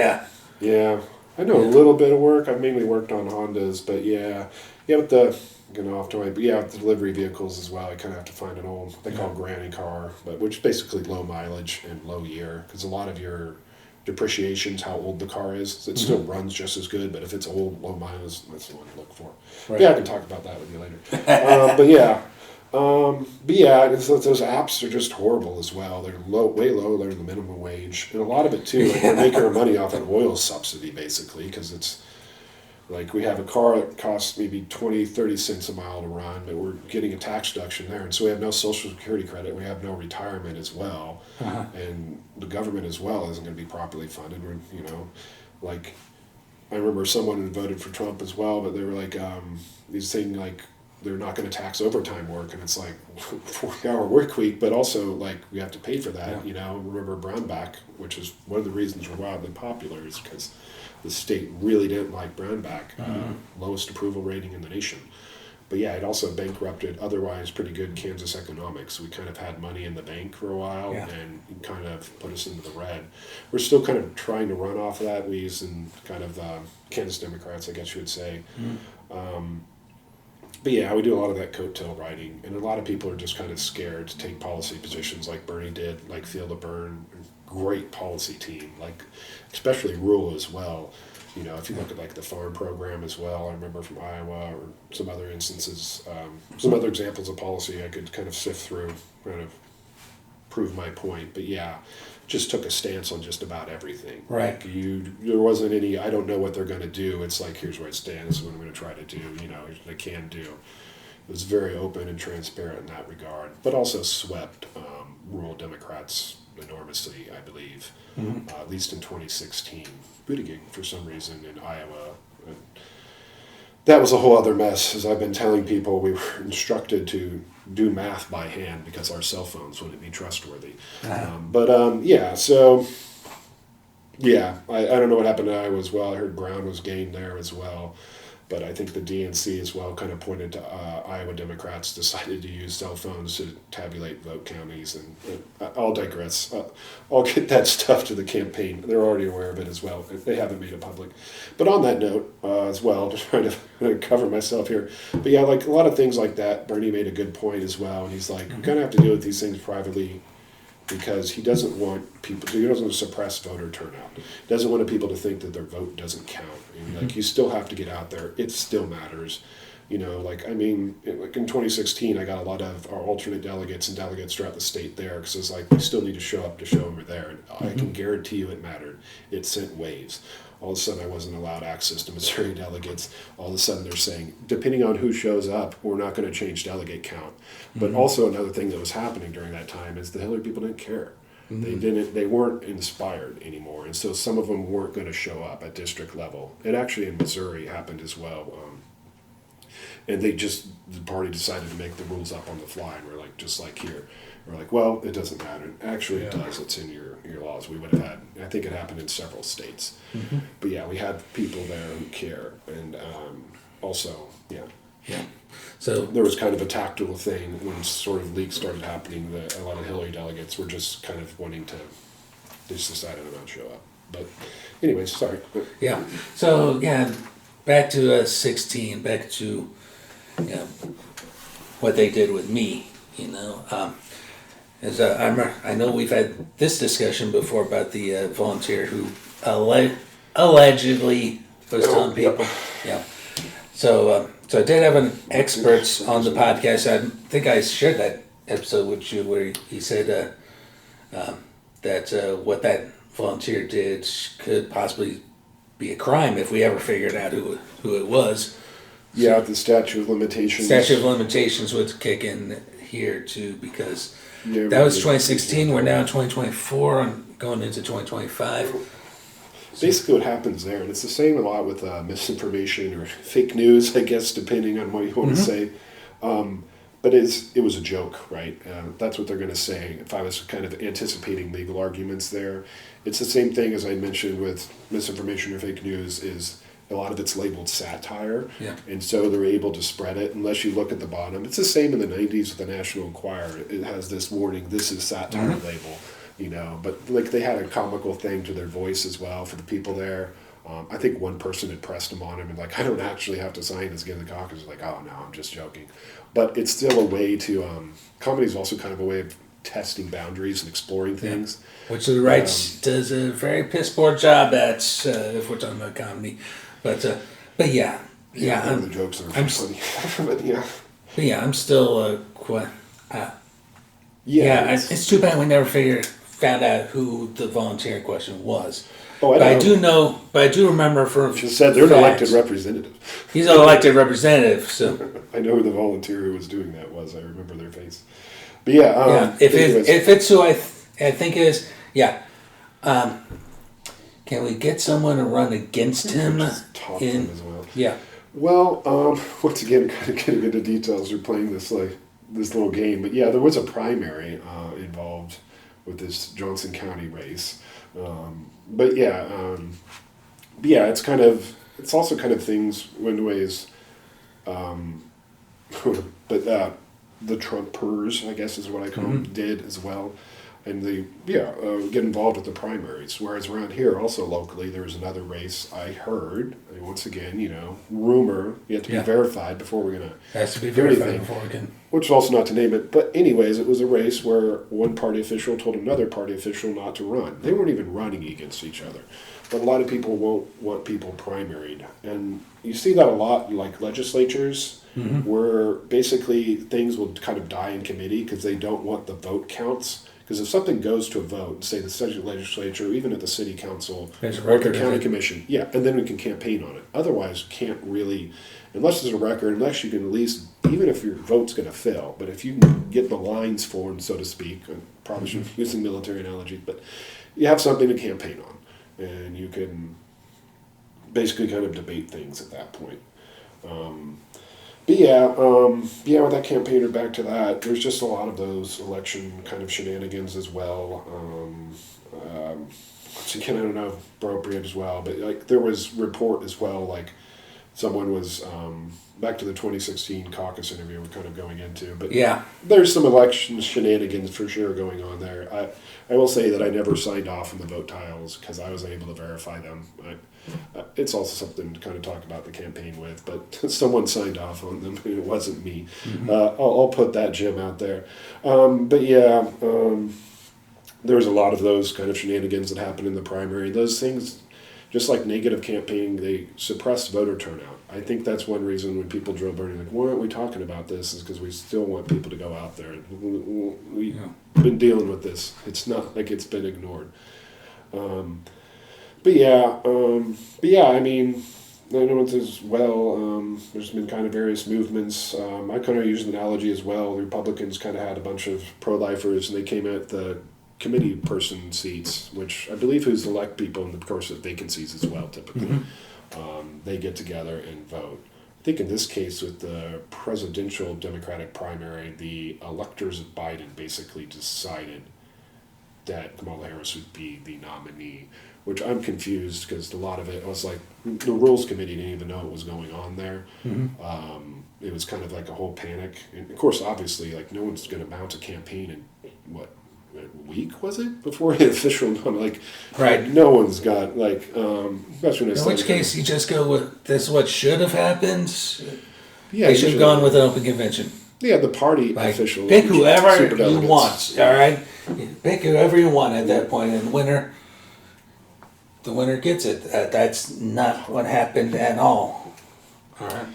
Yeah. I know a little bit of work. I've mainly worked on Hondas, but with the with the delivery vehicles as well. I kind of have to find an old they call granny car, which is basically low mileage and low year, because a lot of your depreciation's how old the car is. It still runs just as good, but if it's old, low mileage, that's the one to look for. Right. Yeah, I can talk about that with you later. Those apps are just horrible as well. They're way lower than the minimum wage, and a lot of it too. Like we're making our money off an oil subsidy basically, because it's like we have a car that costs maybe 20-30 cents a mile to run, but we're getting a tax deduction there, and so we have no Social Security credit. We have no retirement as well, and the government as well isn't going to be properly funded. Like I remember someone who voted for Trump as well, but they were like these things like. They're not going to tax overtime work, and it's like 40-hour work week, but also like we have to pay for that. Remember Brownback, which is one of the reasons we're wildly popular, is because the state really didn't like Brownback, lowest approval rating in the nation. But yeah, it also bankrupted otherwise pretty good Kansas economics. We kind of had money in the bank for a while, and kind of put us into the red. We're still kind of trying to run off of that. We use in kind of Kansas Democrats, I guess you would say. But yeah, we do a lot of that coattail riding, and a lot of people are just kind of scared to take policy positions like Bernie did, like Feel the Burn. Great policy team, like especially rural as well. If you look at like the farm program as well, I remember from Iowa or some other instances, some other examples of policy I could kind of sift through, kind of prove my point. But yeah, just took a stance on just about everything. Right. Like there wasn't any, I don't know what they're going to do. It's like, here's where I stand. This is what I'm going to try to do. They can do. It was very open and transparent in that regard, but also swept rural Democrats enormously, I believe, at least in 2016. Buttigieg, for some reason, in Iowa. That was a whole other mess. As I've been telling people, we were instructed to do math by hand because our cell phones wouldn't be trustworthy. I don't know what happened in Iowa as well. I heard ground was gained there as well. But I think the DNC as well kind of pointed to Iowa Democrats decided to use cell phones to tabulate vote counties. And I'll digress. I'll get that stuff to the campaign. They're already aware of it as well. They haven't made it public. But on that note as well, just trying to cover myself here. But yeah, like a lot of things like that, Bernie made a good point as well. And he's like, we kind of have to deal with these things privately. because he doesn't want to suppress voter turnout. He doesn't want people to think that their vote doesn't count. And like, you still have to get out there. It still matters. You know, like, I mean, like in 2016, I got a lot of our alternate delegates and delegates throughout the state there because it's like, we still need to show up to show them we're there. And I can guarantee you it mattered. It sent waves. All of a sudden, I wasn't allowed access to Missouri delegates. All of a sudden, they're saying, depending on who shows up, we're not going to change delegate count. But also another thing that was happening during that time is the Hillary people didn't care. They weren't inspired anymore. And so some of them weren't going to show up at district level. It actually in Missouri happened as well. And the party decided to make the rules up on the fly, and we're like, just like here. We're like, well, it doesn't matter. Actually, it does. It's in your laws. We would have had, I think it happened in several states. But yeah, we had people there who care. And also, yeah. So there was kind of a tactical thing when sort of leaks started happening that a lot of Hillary delegates were just kind of wanting to, they just decided to not show up. But anyways, sorry. yeah. So yeah, back to 16, back to what they did with me, as I know we've had this discussion before about the volunteer who allegedly was telling people, So I did have an expert on the podcast. I think I shared that episode with you where he said that what that volunteer did could possibly be a crime if we ever figured out who it was. Yeah, the statute of limitations. Statute of limitations would kick in here too because that was 2016. We're now in 2024 and going into 2025. Basically what happens there, and it's the same a lot with misinformation or fake news, I guess, depending on what you want to say. But it was a joke, right? That's what they're going to say. If I was kind of anticipating legal arguments there, it's the same thing as I mentioned with misinformation or fake news is a lot of it's labeled satire. Yeah. And so they're able to spread it unless you look at the bottom. It's the same in the 90s with the National Enquirer. It has this warning, this is satire label, But like they had a comical thing to their voice as well for the people there. I think one person had pressed them on him and like, I don't actually have to sign this against the caucus. Like, oh no, I'm just joking. But it's still a way to, comedy is also kind of a way of testing boundaries and exploring things. Which the right does a very piss poor job at, if we're talking about comedy. But yeah. The jokes are funny. But yeah, I'm still it's too bad we never found out who the volunteer in question was. Oh, I do remember from. She said they're an elected representative. He's an elected representative, so. I know who the volunteer who was doing that was. I remember their face. But yeah. If it's who I think it is, yeah. Can we get someone to run against him? Talk to him as well. Yeah. Well, once again, kind of getting into details, we're playing this little game. But yeah, there was a primary involved with this Johnson County race. It's also kind of things in ways, but the Trumpers, I guess is what I call them, did as well. And they, get involved with the primaries. Whereas around here, also locally, there was another race I heard, and once again, rumor, you have to be verified before we're going to has to be verified before we can. Which is also not to name it. But anyways, it was a race where one party official told another party official not to run. They weren't even running against each other. But a lot of people won't want people primaried. And you see that a lot in like legislatures, where basically things will kind of die in committee because they don't want the vote counts. Because if something goes to a vote, say the state legislature, or even at the city council, or the county commission, and then we can campaign on it. Otherwise, can't really, unless there's a record, unless you can at least, even if your vote's going to fail, but if you can get the lines formed, so to speak, I probably shouldn't be using military analogies, but you have something to campaign on, and you can basically kind of debate things at that point. With that campaigner, back to that, there's just a lot of those election kind of shenanigans as well. Once again, I don't know if appropriate as well, but like there was report as well, like someone was, back to the 2016 caucus interview we're kind of going into, but there's some election shenanigans for sure going on there. I will say that I never signed off on the vote tiles because I was able to verify them. It's also something to kind of talk about the campaign with, but someone signed off on them and it wasn't me. I'll put that gem out there. there was a lot of those kind of shenanigans that happened in the primary. Those things, just like negative campaigning, they suppress voter turnout. I think that's one reason when people drill Bernie, like, why aren't we talking about this? Is because we still want people to go out there. We've been dealing with this. It's not like it's been ignored. But yeah, I mean, I know it's as well. There's been kind of various movements. I kind of use an analogy as well. The Republicans kind of had a bunch of pro-lifers, and they came at the committee person seats, which I believe who's elect people in the course of vacancies as well, typically. They get together and vote. I think in this case with the presidential Democratic primary, the electors of Biden basically decided that Kamala Harris would be the nominee, which I'm confused because a lot of it, I was like, the Rules Committee didn't even know what was going on there. It was kind of like a whole panic. And of course, obviously, like no one's going to mount a campaign in, what, a week, was it? Before the official, like, Right. No one's got, like, especially when it's In which case, you just go with, this is what should have happened. yeah, They should have gone with an open convention. Yeah, the party Like, official. pick whoever you superdelegates. want, all right? Pick whoever you want at that point, and the winner gets it. That's not what happened at all. All right.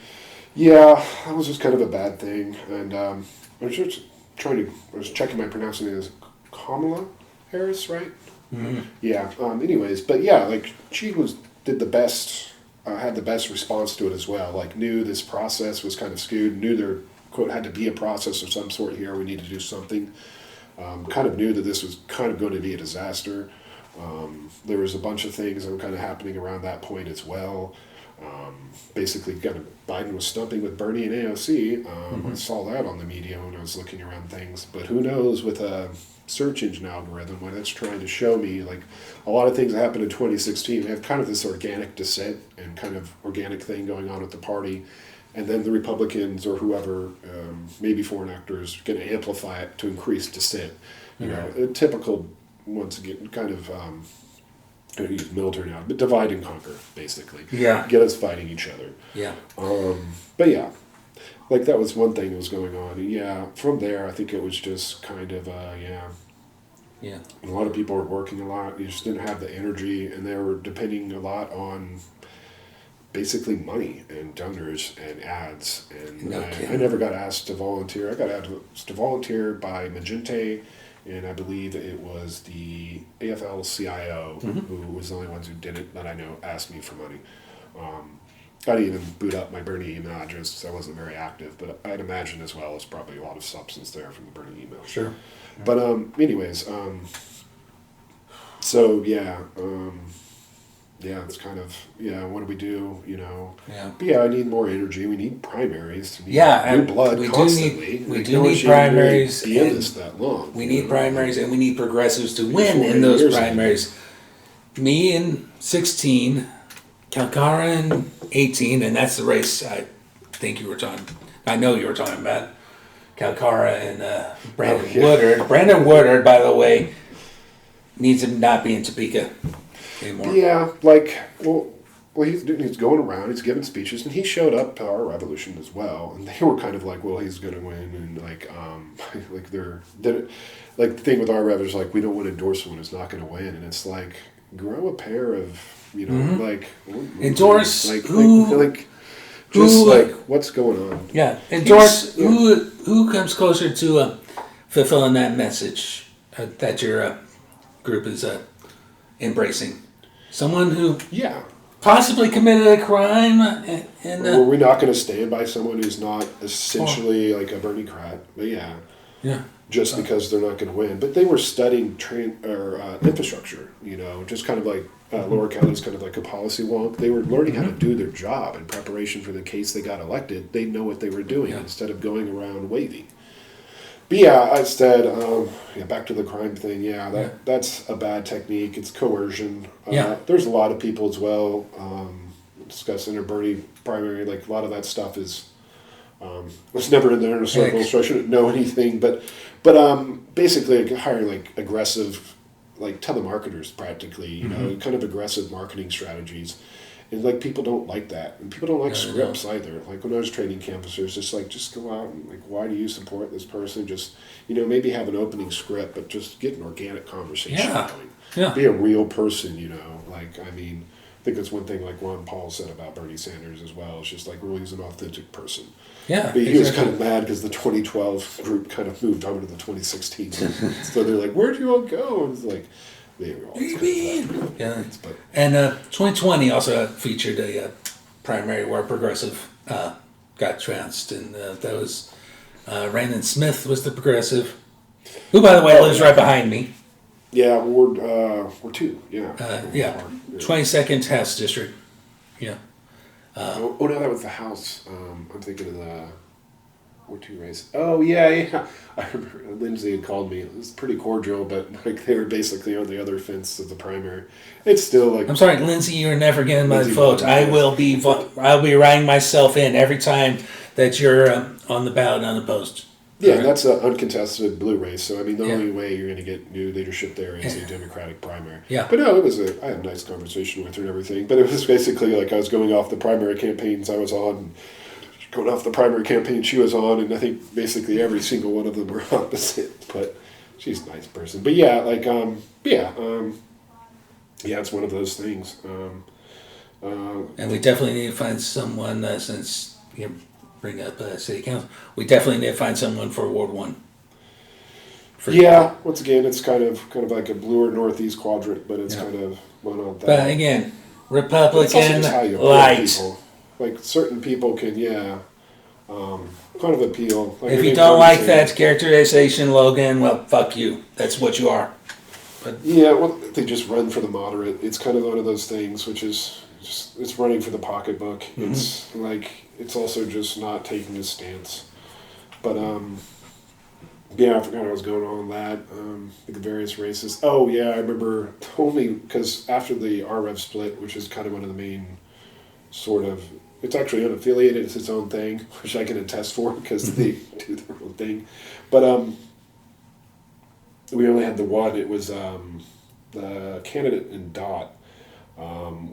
Yeah, that was just kind of a bad thing, and I was just I was checking my pronouncing it as Kamala Harris, right? Yeah. Anyways, but yeah, like she did the best, had the best response to it as well. Like knew this process was kind of skewed, knew there quote had to be a process of some sort here. We need to do something. Kind of knew that this was kind of going to be a disaster. There was a bunch of things that were kind of happening around that point as well. Basically, kind of Biden was stumping with Bernie and AOC. I saw that on the media when I was looking around things. But who knows with a search engine algorithm when it's trying to show me, like, a lot of things that happened in 2016. We have kind of this organic descent and kind of organic thing going on at the party. And then the Republicans or whoever, maybe foreign actors, going to amplify it to increase dissent. You know, a typical, once again, kind of, I'm going to use military now, but divide and conquer, basically. Yeah. Get us fighting each other. Yeah. But yeah, like that was one thing that was going on. And yeah, from there, I think it was just kind of, Yeah. a lot of people were working a lot. You just didn't have the energy, and they were depending a lot on basically money and donors and ads. And No I kidding. never got asked to volunteer. I got asked to volunteer by Magente, and I believe it was the AFL-CIO who was the only ones who did it that I know asked me for money. I didn't even boot up my Bernie email address because I wasn't very active, but I'd imagine as well as probably a lot of substance there from the Bernie email. Sure. But anyways, so yeah, yeah, it's kind of, yeah, what do we do, you know? Yeah. But yeah, I need more energy. We need primaries. We need Yeah, new and blood we do constantly. need- we Like, do no one need should really primaries, be in and this that long. We you need know? primaries, and we need progressives to win Before in those years primaries. Me in 16, Kalkara in 18, and that's the race I think you were talking. I know you were talking about Kalkara and Brandon Oh, yeah. Woodard. Brandon Woodard, by the way, needs to not be in Topeka anymore. Yeah, like, well, he's going around, he's giving speeches, and he showed up to our revolution as well. And they were kind of like, well, he's going to win, and like, like like the thing with our rev is like, we don't want to endorse someone who's not going to win, and it's like, grow a pair of, you know, like Endorse like, who- like just who- like what's going on? Yeah, endorse Yeah. who comes closer to fulfilling that message that your group is embracing. Someone who Yeah. possibly committed a crime and Were we not going to stand by someone who's not essentially like a Bernie-crat? But yeah. yeah. Just because they're not going to win. But they were studying infrastructure, you know, just kind of like Laura Kelly's kind of like a policy wonk. They were learning how to do their job in preparation for the case they got elected. They know what they were doing instead of going around waving. But yeah, instead, back to the crime thing. Yeah, that's a bad technique. It's coercion. There's a lot of people as well. Discuss inner Bernie primary. Like a lot of that stuff is. Was never in the inner circle, so I shouldn't know anything. But basically, like, hiring like aggressive, like telemarketers, practically. You know, kind of aggressive marketing strategies. And like people don't like that, and people don't like scripts either. Like when I was training canvassers, it's like just go out and like, why do you support this person? Just maybe have an opening script, but just get an organic conversation going. Yeah. Be a real person, Like I think that's one thing like Ron Paul said about Bernie Sanders as well. It's just like really he's an authentic person. Yeah. But he was kind of mad because the 2012 group kind of moved over to the 2016. So they're like, where'd you all go? And it's like. They were all yeah. And 2020 also featured a primary where Progressive got trounced, and that was Brandon Smith was the Progressive, who, by the way, lives right behind me. Yeah, Ward 2. Yeah. 22nd House District. Yeah. No, that was the House. I'm thinking of the Ward 2 race. Oh, yeah. I remember Lindsay had called me. It was pretty cordial, but like they were basically on the other fence of the primary. It's still like... I'm sorry, Lindsay, you're never getting my vote. I'll be writing myself in every time that you're on the ballot unopposed. Yeah, that's an uncontested blue race. So, the only way you're going to get new leadership there is a Democratic primary. Yeah. But no, I had a nice conversation with her and everything. But it was basically like I was going off the primary campaigns I was on, going off the primary campaign she was on, and I think basically every single one of them were opposite. But she's a nice person. But yeah, it's one of those things. And we definitely need to find someone, since you bring up city council, we definitely need to find someone for Ward 1. Once again, it's kind of like a blue or northeast quadrant, but it's kind of one on that. But again, Republican light. Like certain people can, kind of appeal. Like if you don't like that characterization, Logan, well, fuck you. That's what you are. But they just run for the moderate. It's kind of one of those things, which is just it's running for the pocketbook. Mm-hmm. It's like it's also just not taking a stance. But I forgot what was going on with that. The various races. Oh yeah, I remember only because after the RREV split, which is kind of one of the main sort of. It's actually unaffiliated. It's its own thing, which I can attest for because they do their own thing. But we only had the one. It was the candidate in DOT,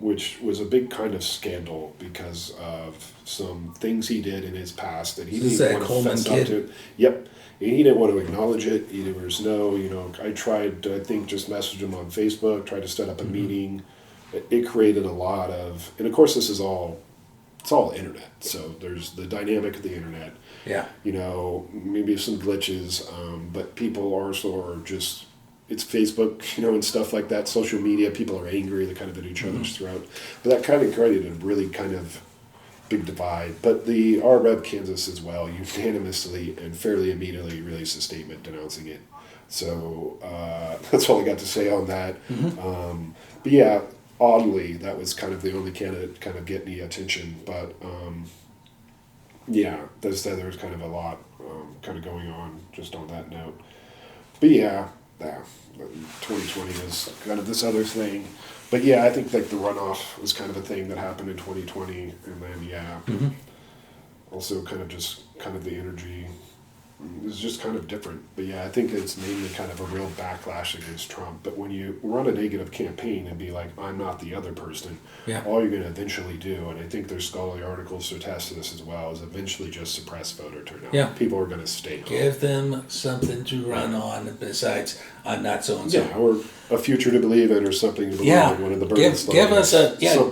which was a big kind of scandal because of some things he did in his past that he didn't want to fess up to. Yep. He didn't want to acknowledge it. There was no, I tried to, just message him on Facebook, tried to set up a meeting. It created a lot of, and of course this is all, it's all internet. So there's the dynamic of the internet. Yeah. Maybe some glitches, but people also are just, it's Facebook, and stuff like that. Social media, people are angry, they're kind of at each other's throat. But that kind of created a really kind of big divide. But the RREV Kansas as well, unanimously and fairly immediately released a statement denouncing it. So that's all I got to say on that. Mm-hmm. But yeah, oddly, that was kind of the only candidate kind of getting the attention. But there was kind of a lot kind of going on just on that note. But 2020 is kind of this other thing. But I think like the runoff was kind of a thing that happened in 2020, and then also kind of the energy is just kind of different. But I think it's mainly kind of a real backlash against Trump. But when you run a negative campaign and be like, I'm not the other person, all you're going to eventually do, and I think there's scholarly articles to attest to this as well, is eventually just suppress voter turnout. Yeah. People are going to stay home. Give them something to run on besides, I'm not so-and-so. Yeah, or a future to believe in or something to believe in. One of the Bernie give us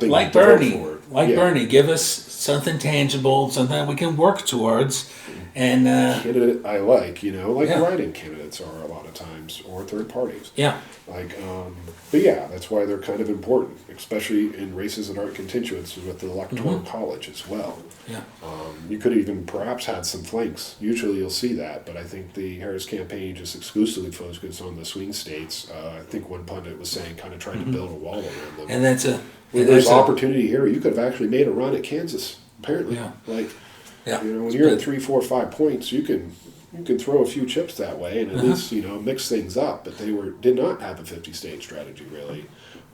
like Bernie. Bernie, give us something tangible, something that we can work towards. And candidate I like write-in candidates are a lot of times, or third parties. Yeah. But that's why they're kind of important, especially in races that aren't contentious with the electoral college as well. Yeah. You could even perhaps had some flanks. Usually you'll see that, but I think the Harris campaign just exclusively focused on the swing states. I think one pundit was saying kind of trying to build a wall around them. And that's there's opportunity here. You could have actually made a run at Kansas, apparently. Yeah. When you're at 3, 4, 5 points, you can throw a few chips that way and at least mix things up. But they did not have a 50-state strategy really.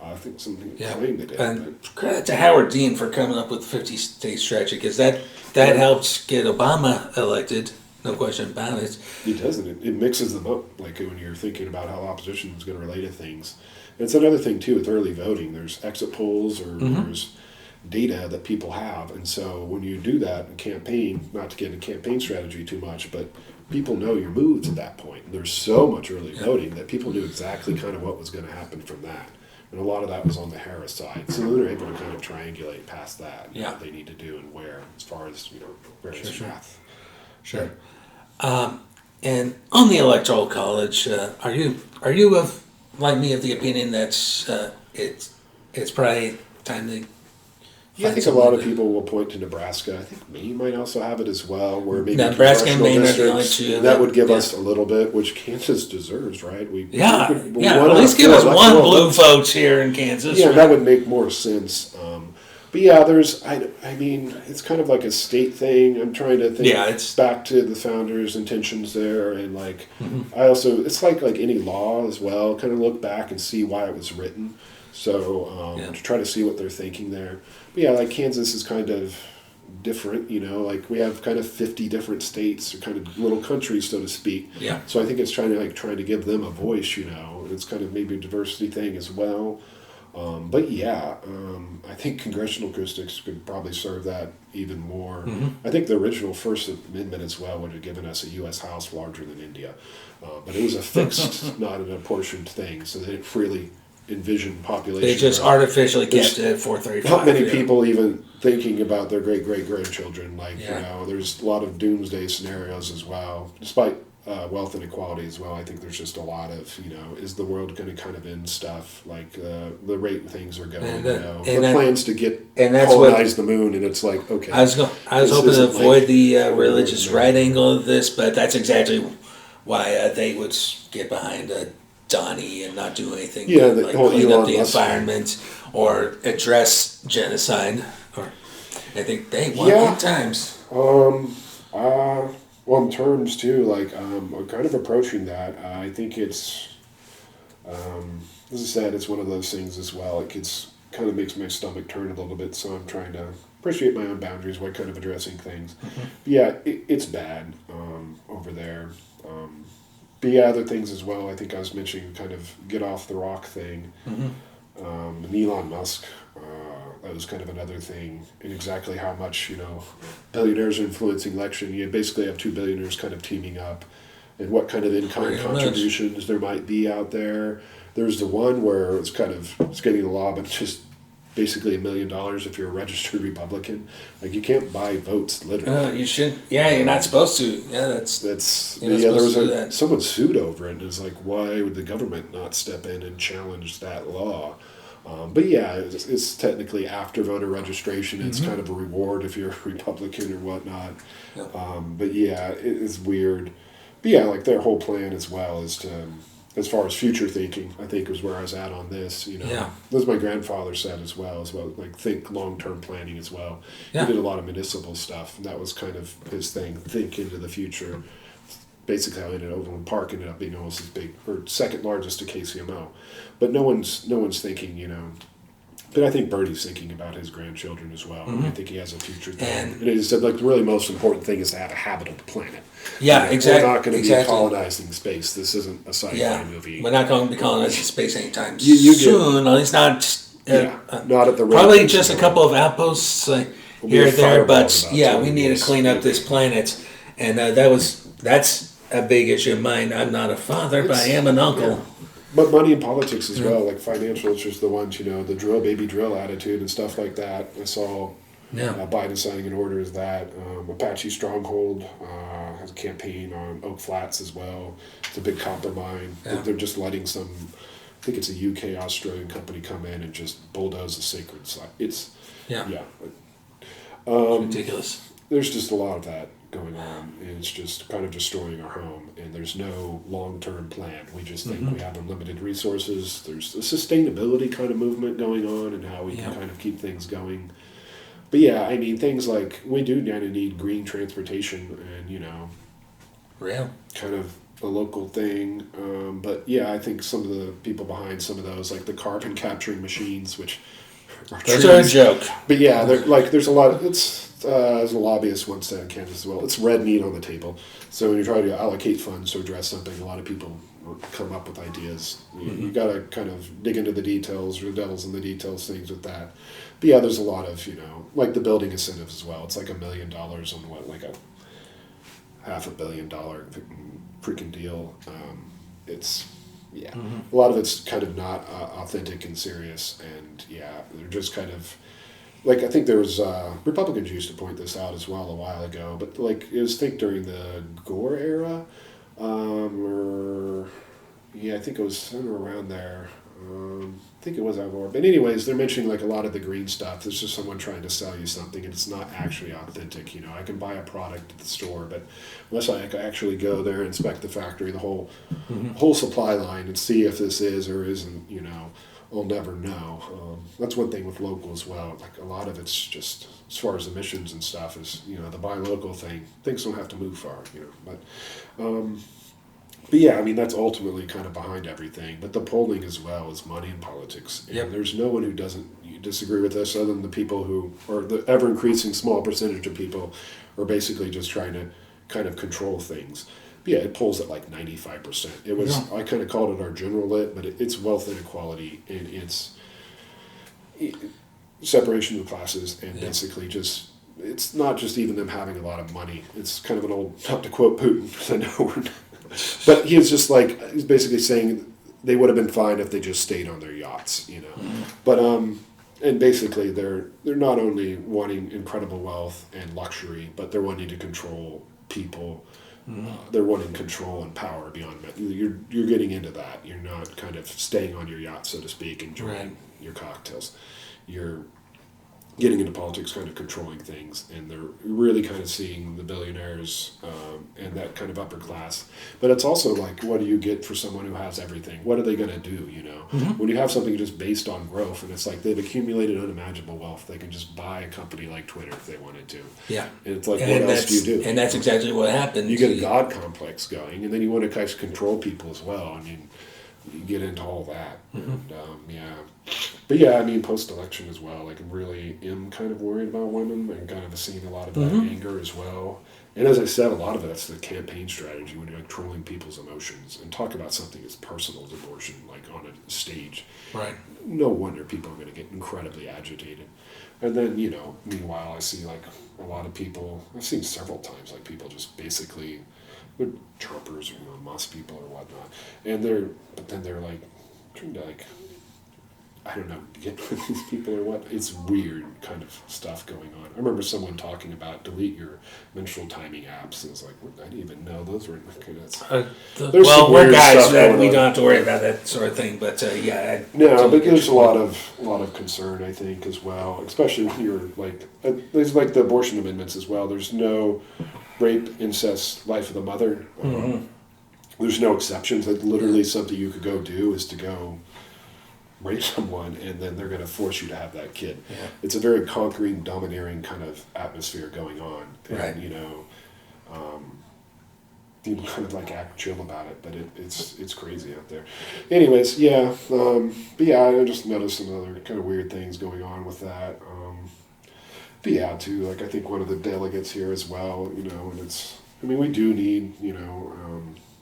I think something claimed they did. And credit to Howard Dean for coming up with the 50-state strategy because that helped get Obama elected. No question about it. It doesn't. It mixes them up. Like when you're thinking about how opposition is going to relate to things. And it's another thing too with early voting. There's exit polls or there's data that people have. And so when you do that in campaign, not to get into campaign strategy too much, but people know your moves at that point. There's so much early voting that people knew exactly kind of what was going to happen from that. And a lot of that was on the Harris side. So they're able to kind of triangulate past that, what they need to do and where, as far as, various math. Sure. And on the Electoral College, are you of, like me, of the opinion that it's probably time to... Yeah, I think a lot of people will point to Nebraska. I think Maine might also have it as well, where maybe Nebraska and Maine are the only districts, two that would give us a little bit, which Kansas deserves, right? At least give us one blue vote here in Kansas. Yeah, right? that would make more sense. But yeah, I mean, it's kind of like a state thing. I'm trying to think back to the founders' intentions there, and like, I also, it's like any law as well, kind of look back and see why it was written. So to try to see what they're thinking there. But yeah, like Kansas is kind of different, like we have kind of 50 different states or kind of little countries, so to speak. Yeah. So I think it's trying to give them a voice, and it's kind of maybe a diversity thing as well. But yeah, I think congressional districts could probably serve that even more. I think the original First Amendment as well would have given us a U.S. House larger than India. But it was a fixed, not an apportioned thing, so they didn't really envision population. They just artificially kept it at 435. Not many people even thinking about their great-great-grandchildren. Like, there's a lot of doomsday scenarios as well, despite wealth inequality as well. I think there's just a lot of, is the world going to kind of end stuff? Like the rate things are going, the plans to colonize the moon, and it's like, okay. I was hoping to avoid the religious right angle of this, but that's exactly why they would get behind Donnie and not do anything like clean up the environment or address genocide. Or I think they won 8 times. Well, in terms too, like we're kind of approaching that. I think it's, as I said, it's one of those things as well. It kind of makes my stomach turn a little bit, so I'm trying to appreciate my own boundaries while kind of addressing things. Yeah, it's bad over there. But yeah, other things as well. I think I was mentioning kind of get off the rock thing. And Elon Musk, that was kind of another thing, and exactly how much, billionaires are influencing election. You basically have 2 billionaires kind of teaming up, and what kind of in-kind contributions there might be out there. There's the one where it's getting the law, but it's just basically $1 million if you're a registered Republican. Like, you can't buy votes, literally. You should. Yeah, you're not supposed to. Yeah, that's. There was someone sued over it, and it's like, why would the government not step in and challenge that law? But yeah, it's technically after voter registration. It's kind of a reward if you're a Republican or whatnot. But yeah, it's weird. But yeah, like their whole plan as well is to, as far as future thinking, I think is where I was at on this. That's my grandfather said as well, like think long-term planning as well. He did a lot of municipal stuff, and that was kind of his thing. Think into the future. Basically, how Overland Park ended up being almost as big, or second largest to KCMO. But no one's thinking, But I think Bernie's thinking about his grandchildren as well. I think he has a future thing. And he said, like, the really most important thing is to have a habitable planet. Yeah, exactly. We're not going to be colonizing space. This isn't a sci-fi movie. We're not going to be colonizing space anytime soon. At least not. Not at the rate. Probably just a couple of outposts here or there. But we need to clean up this planet, and that's a big issue of mine. I'm not a father, but I am an uncle. Yeah. But money in politics as well, like financial interests, the ones, the drill baby drill attitude and stuff like that. I saw Biden signing an order as that. Apache Stronghold has a campaign on Oak Flats as well. It's a big copper mine. They're just letting some, I think it's a UK Australian company, come in and just bulldoze the sacred site. It's ridiculous. There's just a lot of that going on, and it's just kind of destroying our home, and there's no long-term plan. We just think we have unlimited resources. There's a sustainability kind of movement going on, and how we can kind of keep things going. But yeah, I mean, things like, we do kind of need green transportation, and kind of a local thing. But yeah, I think some of the people behind some of those, like the carbon capturing machines, which those are a joke. But yeah, there's a lot of, as a lobbyist once said in Kansas as well, it's red meat on the table. So when you try to allocate funds to address something, a lot of people come up with ideas. You got to kind of dig into the details, or the devil's in the details, things with that. But yeah, there's a lot of, like the building incentives as well. It's like $1 million on what, like a $500 million freaking deal. It's, yeah, a lot of it's kind of not authentic and serious, and yeah, they're just kind of, like, I think there was, Republicans used to point this out as well a while ago, but like, it was, I think during the Gore era, I think it was somewhere around there. I think it was Al Gore. But anyways, they're mentioning like a lot of the green stuff. It's just someone trying to sell you something, and it's not actually authentic. I can buy a product at the store, but unless I actually go there and inspect the factory, the whole supply line, and see if this is or isn't, I'll never know. That's one thing with local as well. Like a lot of it's just, as far as emissions and stuff, is the buy local thing. Things don't have to move far, But yeah, I mean, that's ultimately kind of behind everything. But the polling as well is money in politics. And there's no one who doesn't disagree with this, other than the people who, or the ever-increasing small percentage of people, are basically just trying to kind of control things. But yeah, it polls at like 95%. It was, I kind of called it our general lit, but it's wealth inequality, and it's separation of classes, and basically just, it's not just even them having a lot of money. It's kind of an old, not to quote Putin, because I know we're not. But he's basically saying they would have been fine if they just stayed on their yachts, But and basically they're not only wanting incredible wealth and luxury, but they're wanting to control people. They're wanting control and power beyond. You're getting into that. You're not kind of staying on your yacht, so to speak, enjoying your cocktails. You're getting into politics, kind of controlling things, and they're really kind of seeing the billionaires and that kind of upper class. But it's also like, what do you get for someone who has everything? What are they going to do, When you have something just based on growth, and it's like they've accumulated unimaginable wealth, they can just buy a company like Twitter if they wanted to. Yeah. And it's like, what else do you do? And that's exactly what happened. You get a God complex going, and then you want to kind of control people as well. I mean, you get into all that. And, But yeah, I mean, post-election as well, like, I really am kind of worried about women, and kind of seeing a lot of that anger as well. And as I said, a lot of that's the campaign strategy, when you're like trolling people's emotions, and talk about something as personal as abortion, like on a stage. Right. No wonder people are going to get incredibly agitated. And then, meanwhile, I see like a lot of people, I've seen several times, like people just basically, they're Trumpers or Musk people or whatnot, and they're like trying to like, I don't know, get with these people or what. It's weird kind of stuff going on. I remember someone talking about delete your menstrual timing apps, and it's like, I didn't even know those were kind of. Well, we're guys that we don't have to worry about that sort of thing, but yeah. But there's a lot of concern, I think, as well, especially when you're like, there's like the abortion amendments as well. There's no rape, incest, life of the mother. There's no exceptions. Like literally, something you could go do is to go rape someone, and then they're going to force you to have that kid. Yeah. It's a very conquering, domineering kind of atmosphere going on. And, people kind of like act chill about it, but it's crazy out there. Anyways, but yeah, I just noticed some other kind of weird things going on with that. But yeah, too, like I think one of the delegates here as well, and it's, I mean, we do need,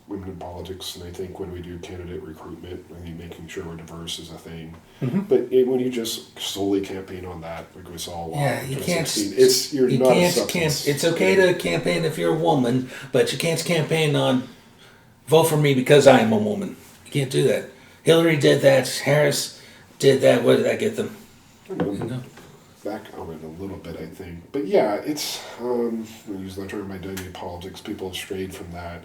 women in politics, and I think when we do candidate recruitment, I mean, making sure we're diverse is a thing. But when you just solely campaign on that, like we saw a lot, you can't. It's okay to campaign if you're a woman, but you can't campaign on vote for me because I am a woman. You can't do that. Hillary did that. Harris did that. What did that get them? Back on it a little bit, I think. But yeah, it's I use that term identity politics. People have strayed from that.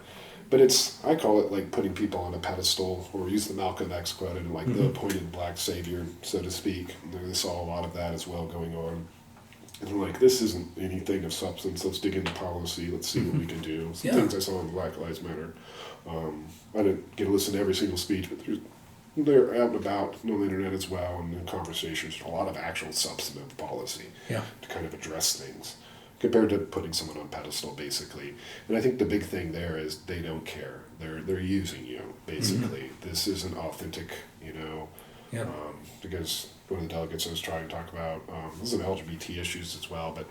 But I call it like putting people on a pedestal, or use the Malcolm X quote, and like the appointed black savior, so to speak. They saw a lot of that as well going on. And like, this isn't anything of substance. Let's dig into policy. Let's see what we can do. Some things I saw in Black Lives Matter. I didn't get to listen to every single speech, but they're out and about on the internet as well, and in conversations, a lot of actual substantive policy to kind of address things, compared to putting someone on pedestal, basically. And I think the big thing there is they don't care. They're using you, basically. This isn't authentic, because one of the delegates I was trying to talk about, this is LGBT issues as well, but,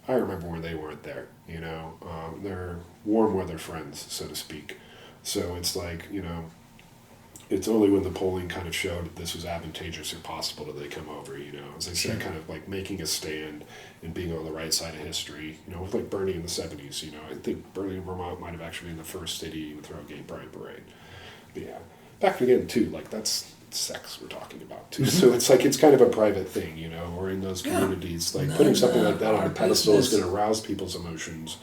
I remember when they weren't there. They're warm weather friends, so to speak. So it's like, it's only when the polling kind of showed that this was advantageous or possible that they come over, as I said, kind of like making a stand and being on the right side of history, with like Bernie in the 70s, I think Bernie in Vermont might have actually been the first city to throw a gay pride parade. But yeah, back again too, like that's sex we're talking about too. So it's like, it's kind of a private thing, or in those communities, like putting something like that on a pedestal is going to arouse people's emotions.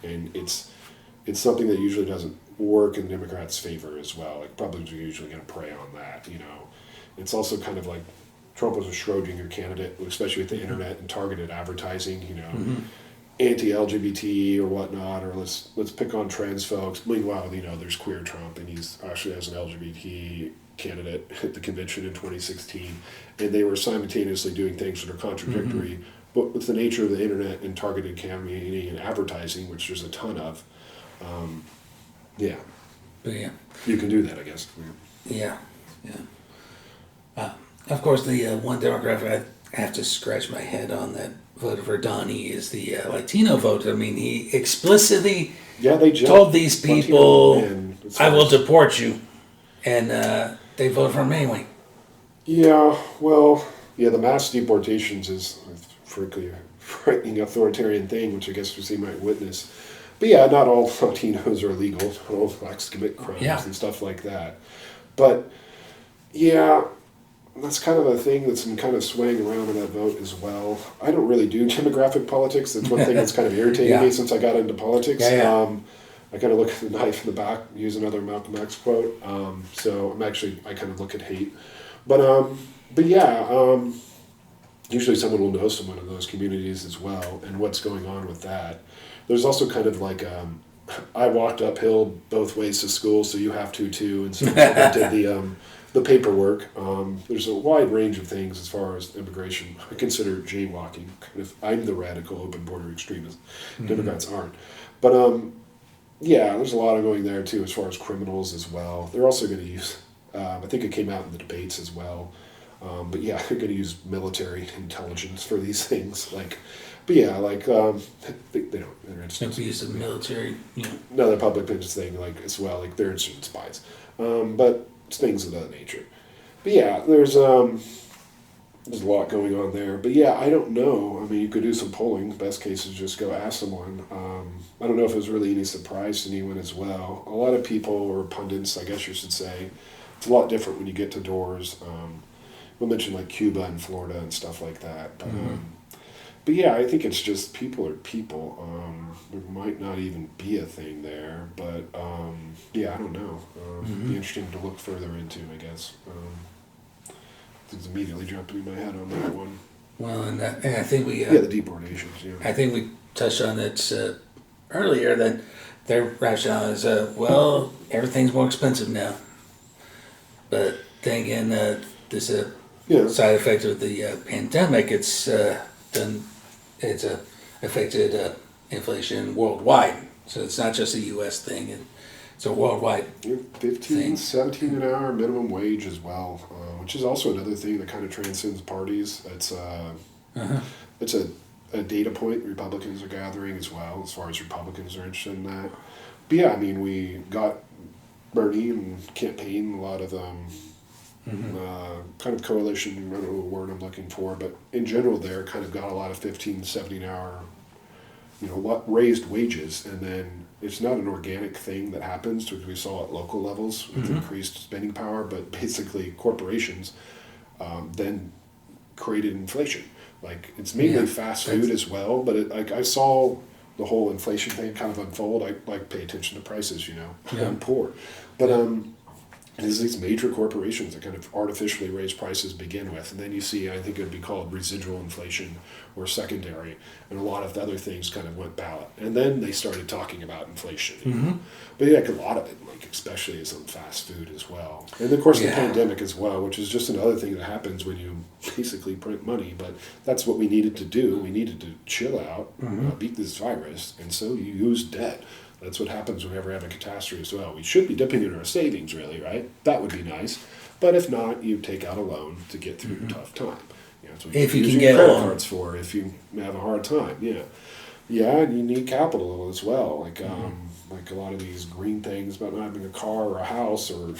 And it's something that usually doesn't work in Democrats' favor as well. Like Republicans are usually going to prey on that, It's also kind of like Trump was a Schrodinger candidate, especially with the internet and targeted advertising, anti-LGBT or whatnot, or let's pick on trans folks. Meanwhile, there's queer Trump, and he's actually as an LGBT candidate at the convention in 2016, and they were simultaneously doing things that are contradictory. But with the nature of the internet and targeted campaigning and advertising, which there's a ton of, But yeah. You can do that, I guess. Yeah. Of course, the one demographic I have to scratch my head on that voted for Donnie is the Latino vote. I mean, he explicitly they told these people, I will nice. deport you. And they voted for him anyway. Yeah, well, the mass deportations is a frightening authoritarian thing, which I guess we might witness. But yeah, not all Latinos are illegal. Not all blacks commit crimes and stuff like that. But yeah, that's kind of a thing that's been kind of swaying around in that vote as well. I don't really do demographic politics. That's one thing that's kind of irritated me since I got into politics. I kind of look at the knife in the back, use another Malcolm X quote. So I kind of look at hate. But usually someone will know someone in those communities as well and what's going on with that. There's also kind of like, I walked uphill both ways to school, so you have to too. And so I did the paperwork. There's a wide range of things as far as immigration. I consider jaywalking kind of, I'm the radical open border extremist. Democrats aren't. But there's a lot of going there too as far as criminals as well. They're also going to use, I think it came out in the debates as well. They're going to use military intelligence for these things. They don't. They're interested. Don't use the military. Another public interest thing, as well. They're interested in spies. But it's things of that nature. But there's a lot going on there. But I don't know. I mean, you could do some polling. Best case is just go ask someone. I don't know if it was really any surprise to anyone as well. A lot of people, or pundits, I guess you should say, it's a lot different when you get to doors. We'll mention like Cuba and Florida and stuff like that. But I think it's just people are people. There might not even be a thing there, but I don't know. It'd be interesting to look further into, I guess. Things immediately jumping in my head on that one. Well, and I think we... the deportations, I think we touched on it earlier, that their rationale is, everything's more expensive now. But then again, this side effect of the pandemic, it's affected inflation worldwide. So it's not just a U.S. thing. It's a worldwide 15, $17 an hour minimum wage as well, which is also another thing that kind of transcends parties. It's a data point Republicans are gathering as well, as far as Republicans are interested in that. But we got Bernie and campaign, a lot of kind of coalition, I don't know what word I'm looking for, but in general there kind of got a lot of 15, 17 hour, raised wages, and then it's not an organic thing that happens, which we saw at local levels with increased spending power, but basically corporations then created inflation. It's mainly fast food as well, but I saw the whole inflation thing kind of unfold. I pay attention to prices, I'm poor. But there's these major corporations that kind of artificially raise prices to begin with, and then you see, I think it would be called residual inflation or secondary, and a lot of the other things kind of went ballot, and then they started talking about inflation. But a lot of it, especially is on fast food as well, and of course the pandemic as well, which is just another thing that happens when you basically print money. But that's what we needed to do. We needed to chill out, beat this virus, and so you use debt. That's what happens whenever we have a catastrophe as well. We should be dipping into our savings, really, right? That would be nice. But if not, you take out a loan to get through a tough time. That's what If you use can your get credit one. cards for. If you have a hard time, yeah, and you need capital as well. Like like a lot of these green things about not having a car or a house, or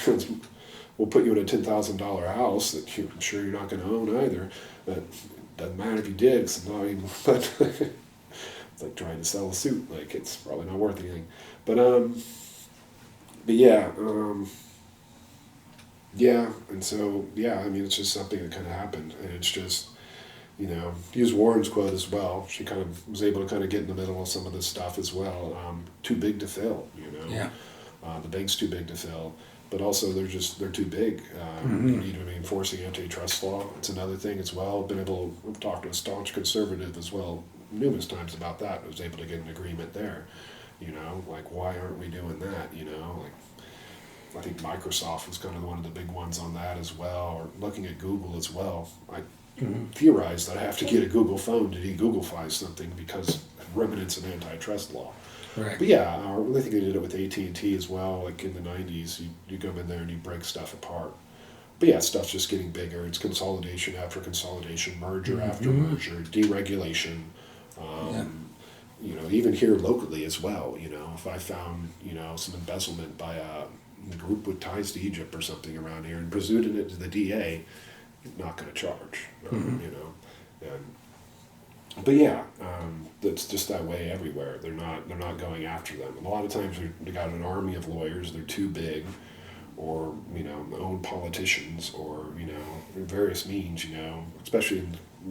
we'll put you in a $10,000 house that I'm sure you're not going to own either. But it doesn't matter if you did. It's not even, but it's like trying to sell a suit. Like it's probably not worth anything. But yeah, yeah, and so yeah, I mean, it's just something that kind of happened, and it's just, use Warren's quote as well. She kind of was able to kind of get in the middle of some of this stuff as well. Too big to fill, Yeah. The bank's too big to fill, but also they're too big. You need to be enforcing antitrust law. It's another thing as well. I've talked to a staunch conservative as well numerous times about that. I was able to get an agreement there. Like, why aren't we doing that? Like, I think Microsoft was kind of one of the big ones on that as well, or looking at Google as well. I theorize that I have to get a Google phone to de-Googlefy something because of remnants of antitrust law. Right. But yeah, I think they did it with AT&T as well. Like in the 90s, you come in there and you break stuff apart. But yeah, stuff's just getting bigger. It's consolidation after consolidation, merger after merger, deregulation. Even here locally as well. If I found some embezzlement by a group with ties to Egypt or something around here and presented it to the DA, you're not going to charge. But yeah, that's just that way everywhere. They're not going after them. And a lot of times they got an army of lawyers. They're too big, or own politicians, or various means. Especially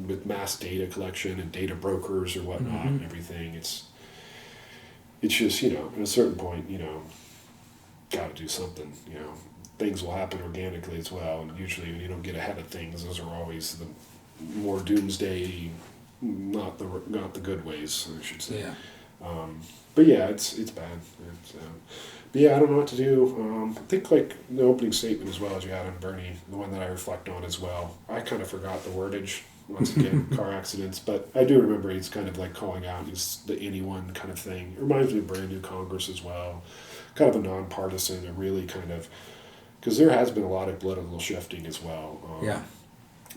with mass data collection and data brokers or whatnot and everything. It's just at a certain point got to do something. Things will happen organically as well, and usually when you don't get ahead of things, those are always the more doomsday, not the good ways, I should say. Yeah. But yeah, it's bad. But yeah, I don't know what to do. I think like the opening statement as well as you had on Bernie, the one that I reflect on as well. I kind of forgot the wordage once again, car accidents, but I do remember he's kind of like calling out the anyone kind of thing. It reminds me of Brand New Congress as well. Kind of a nonpartisan, a really kind of, because there has been a lot of political shifting as well.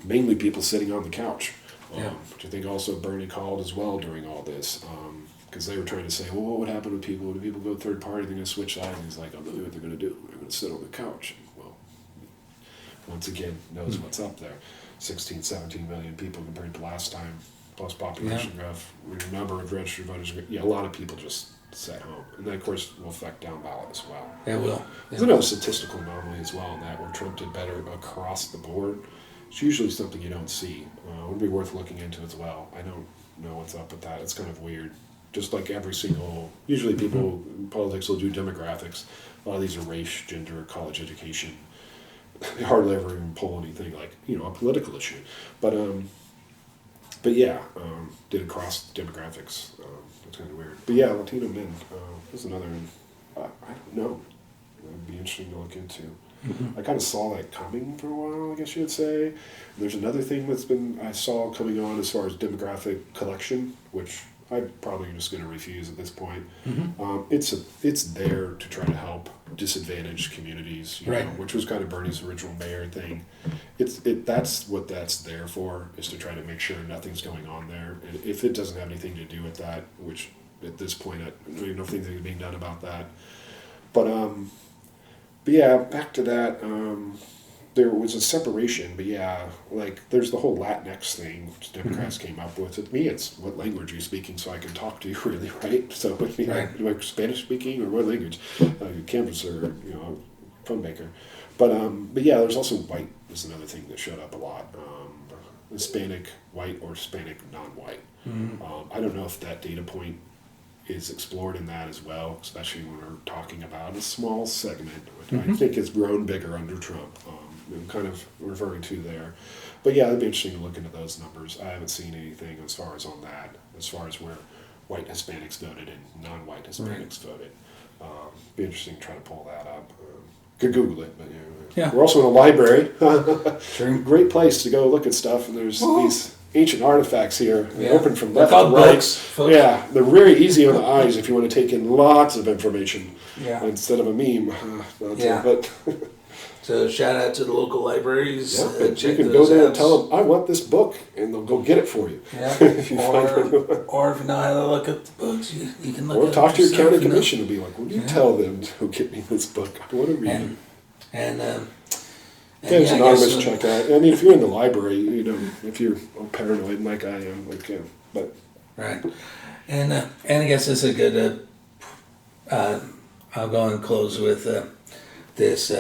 Mainly people sitting on the couch, which I think also Bernie called as well during all this, because they were trying to say, well, what would happen with people? Would people go third party? They're going to switch sides. And he's like, I'll tell you what they're going to do. They're going to sit on the couch. Well, once again, knows what's up there. 16, 17 million people compared to last time, plus population growth, number of registered voters. Yeah, a lot of people just sat home. And that, of course, will affect down ballot as well. It will. There's another statistical anomaly as well in that where Trump did better across the board. It's usually something you don't see. It would be worth looking into as well. I don't know what's up with that. It's kind of weird. Just like every single, usually people in politics will do demographics. A lot of these are race, gender, college education. They hardly ever even pull anything like, a political issue. But yeah, did across demographics. It's kind of weird. But yeah, Latino men, there's another one. I don't know. It would be interesting to look into. I kind of saw that coming for a while, I guess you would say. And there's another thing I saw coming on as far as demographic collection, which I'm probably just going to refuse at this point. It's there to try to help disadvantaged communities, you know, which was kind of Bernie's original mayor thing. That's what that's there for, is to try to make sure nothing's going on there. And if it doesn't have anything to do with that, which at this point I don't even know if anything is being done about that. But yeah, back to that. There was a separation, but yeah, like there's the whole Latinx thing which Democrats came up with. With me, it's what language are you speaking, so I can talk to you, really, right? So with me, like Spanish speaking or what language? Canvasser, phone maker. But yeah, there's also white is another thing that showed up a lot. Hispanic white or Hispanic non-white. I don't know if that data point is explored in that as well, especially when we're talking about a small segment, which I think has grown bigger under Trump. I'm kind of referring to there. But yeah, it'd be interesting to look into those numbers. I haven't seen anything as far as on that, as far as where white Hispanics voted and non-white Hispanics voted. Be interesting to try to pull that up. Could Google it, but yeah. We're also in a library. Great place to go look at stuff, and there's these ancient artifacts here. They're open from left to right. Books, yeah, they're very easy on the eyes if you want to take in lots of information instead of a meme. But So shout out to the local libraries. Yeah, you check can go those there out. and tell them, I want this book, and they'll go get it for you. Yeah. If you find it. or if you know how to look up the books, you can look Or up talk to your yourself, county you know. commission and be like, will you tell them to get me this book? I want to read it. And Yeah, it's I anonymous, guess, check that. I mean, if you're in the library, you know, if you're paranoid like I am, like, yeah, but. Right. And I guess it's a good, I'll go and close with this.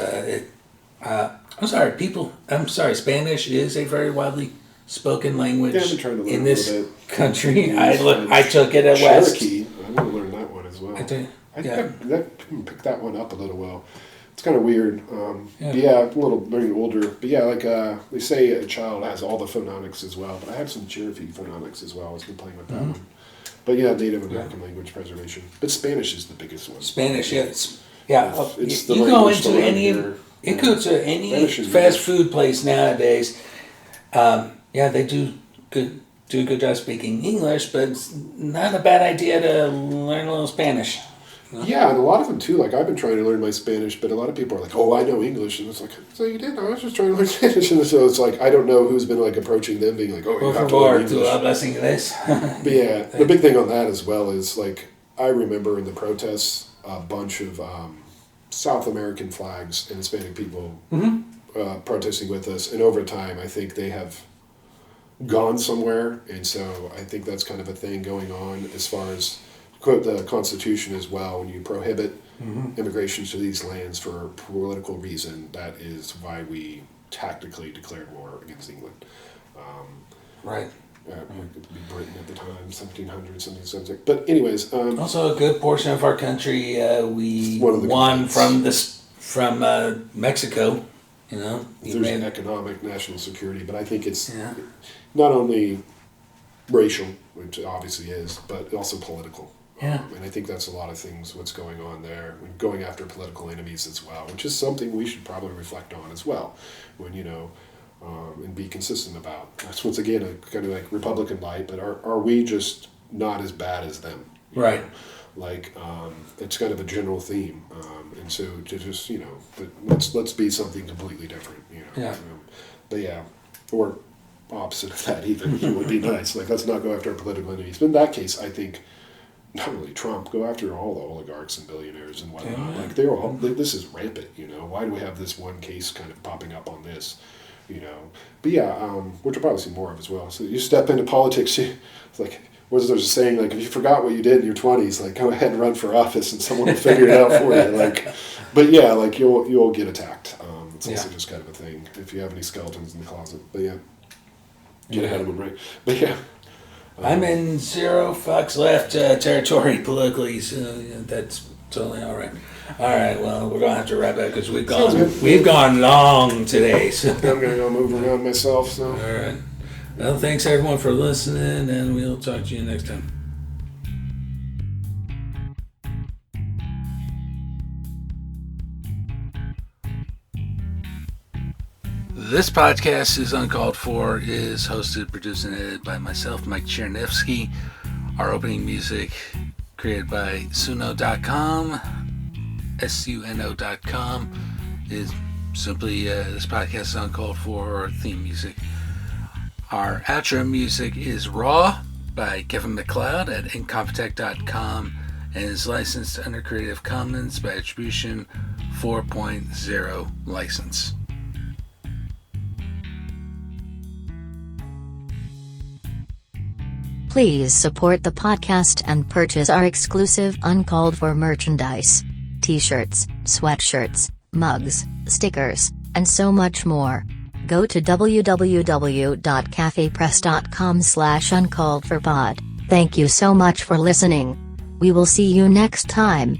I'm sorry, Spanish is a very widely spoken language Yeah, I've been trying to learn in a this little bit. country. I took it at West. Cherokee, I want to learn that one as well. I do. I Yeah. think I picked that one up a little well. It's kind of weird. Yeah. But yeah, a little learning older. But yeah, like they say a child has all the phonetics as well. But I have some Cherokee phonetics as well. I've been playing with that one. But yeah, Native American language preservation. But Spanish is the biggest one. Spanish, yeah. It's the You go language into to learn any here. you go to any Spanish is fast good. food place nowadays. They do a good job speaking English, but it's not a bad idea to learn a little Spanish. Yeah, and a lot of them too. Like I've been trying to learn my Spanish, but a lot of people are like, "Oh, I know English," and it's like, "So you did? I was just trying to learn Spanish." And so it's like I don't know who's been like approaching them, being like, "Oh, you Por have to learn favor, tú English." hablas inglés. But yeah, the big thing on that as well is like I remember in the protests a bunch of South American flags and Hispanic people protesting with us, and over time I think they have gone somewhere, and so I think that's kind of a thing going on as far as quote the Constitution as well. When you prohibit immigration to these lands for political reason, that is why we tactically declared war against England. Right. It could be Britain at the time, 1700, something. But anyways, Also, a good portion of our country we One of the won complaints. from Mexico. You know, there's an economic national security, but I think it's Yeah. not only racial, which it obviously is, but also political. Yeah. And I think that's a lot of things, what's going on there. We're going after political enemies as well, which is something we should probably reflect on as well, when, you know, and be consistent about. That's once again a kind of like Republican light, but are we just not as bad as them? You Right. know? Like, it's kind of a general theme. And so to just, you know, but let's be something completely different, you know. Yeah. But yeah, or opposite of that even, it would be nice. Like, let's not go after our political enemies. But in that case, I think, not really Trump, go after all the oligarchs and billionaires and whatnot. Yeah. Like, they're all, this is rampant, you know. Why do we have this one case kind of popping up on this, you know? But yeah, which we'll probably see more of as well. So you step into politics, it's like, what is there saying, like, if you forgot what you did in your 20s, like, go ahead and run for office and someone will figure it out for you. Like, but yeah, like, you'll get attacked. It's also just kind of a thing if you have any skeletons in the closet. But yeah, get ahead of them, right? But yeah. I'm in zero fucks left territory politically, so that's totally all right. All right, well, we're gonna have to wrap up because we've gone long today. So. I'm gonna go move around myself. So. All right. Well, thanks everyone for listening, and we'll talk to you next time. This podcast is Uncalled For, is hosted, produced, and edited by myself, Mike Chernevsky. Our opening music created by Suno.com, Suno.com, is simply this podcast is Uncalled For theme music. Our outro music is Raw by Kevin MacLeod at Incompetech.com and is licensed under Creative Commons by Attribution 4.0 license. Please support the podcast and purchase our exclusive Uncalled For merchandise. T-shirts, sweatshirts, mugs, stickers, and so much more. Go to www.cafepress.com/uncalledforpod. Thank you so much for listening. We will see you next time.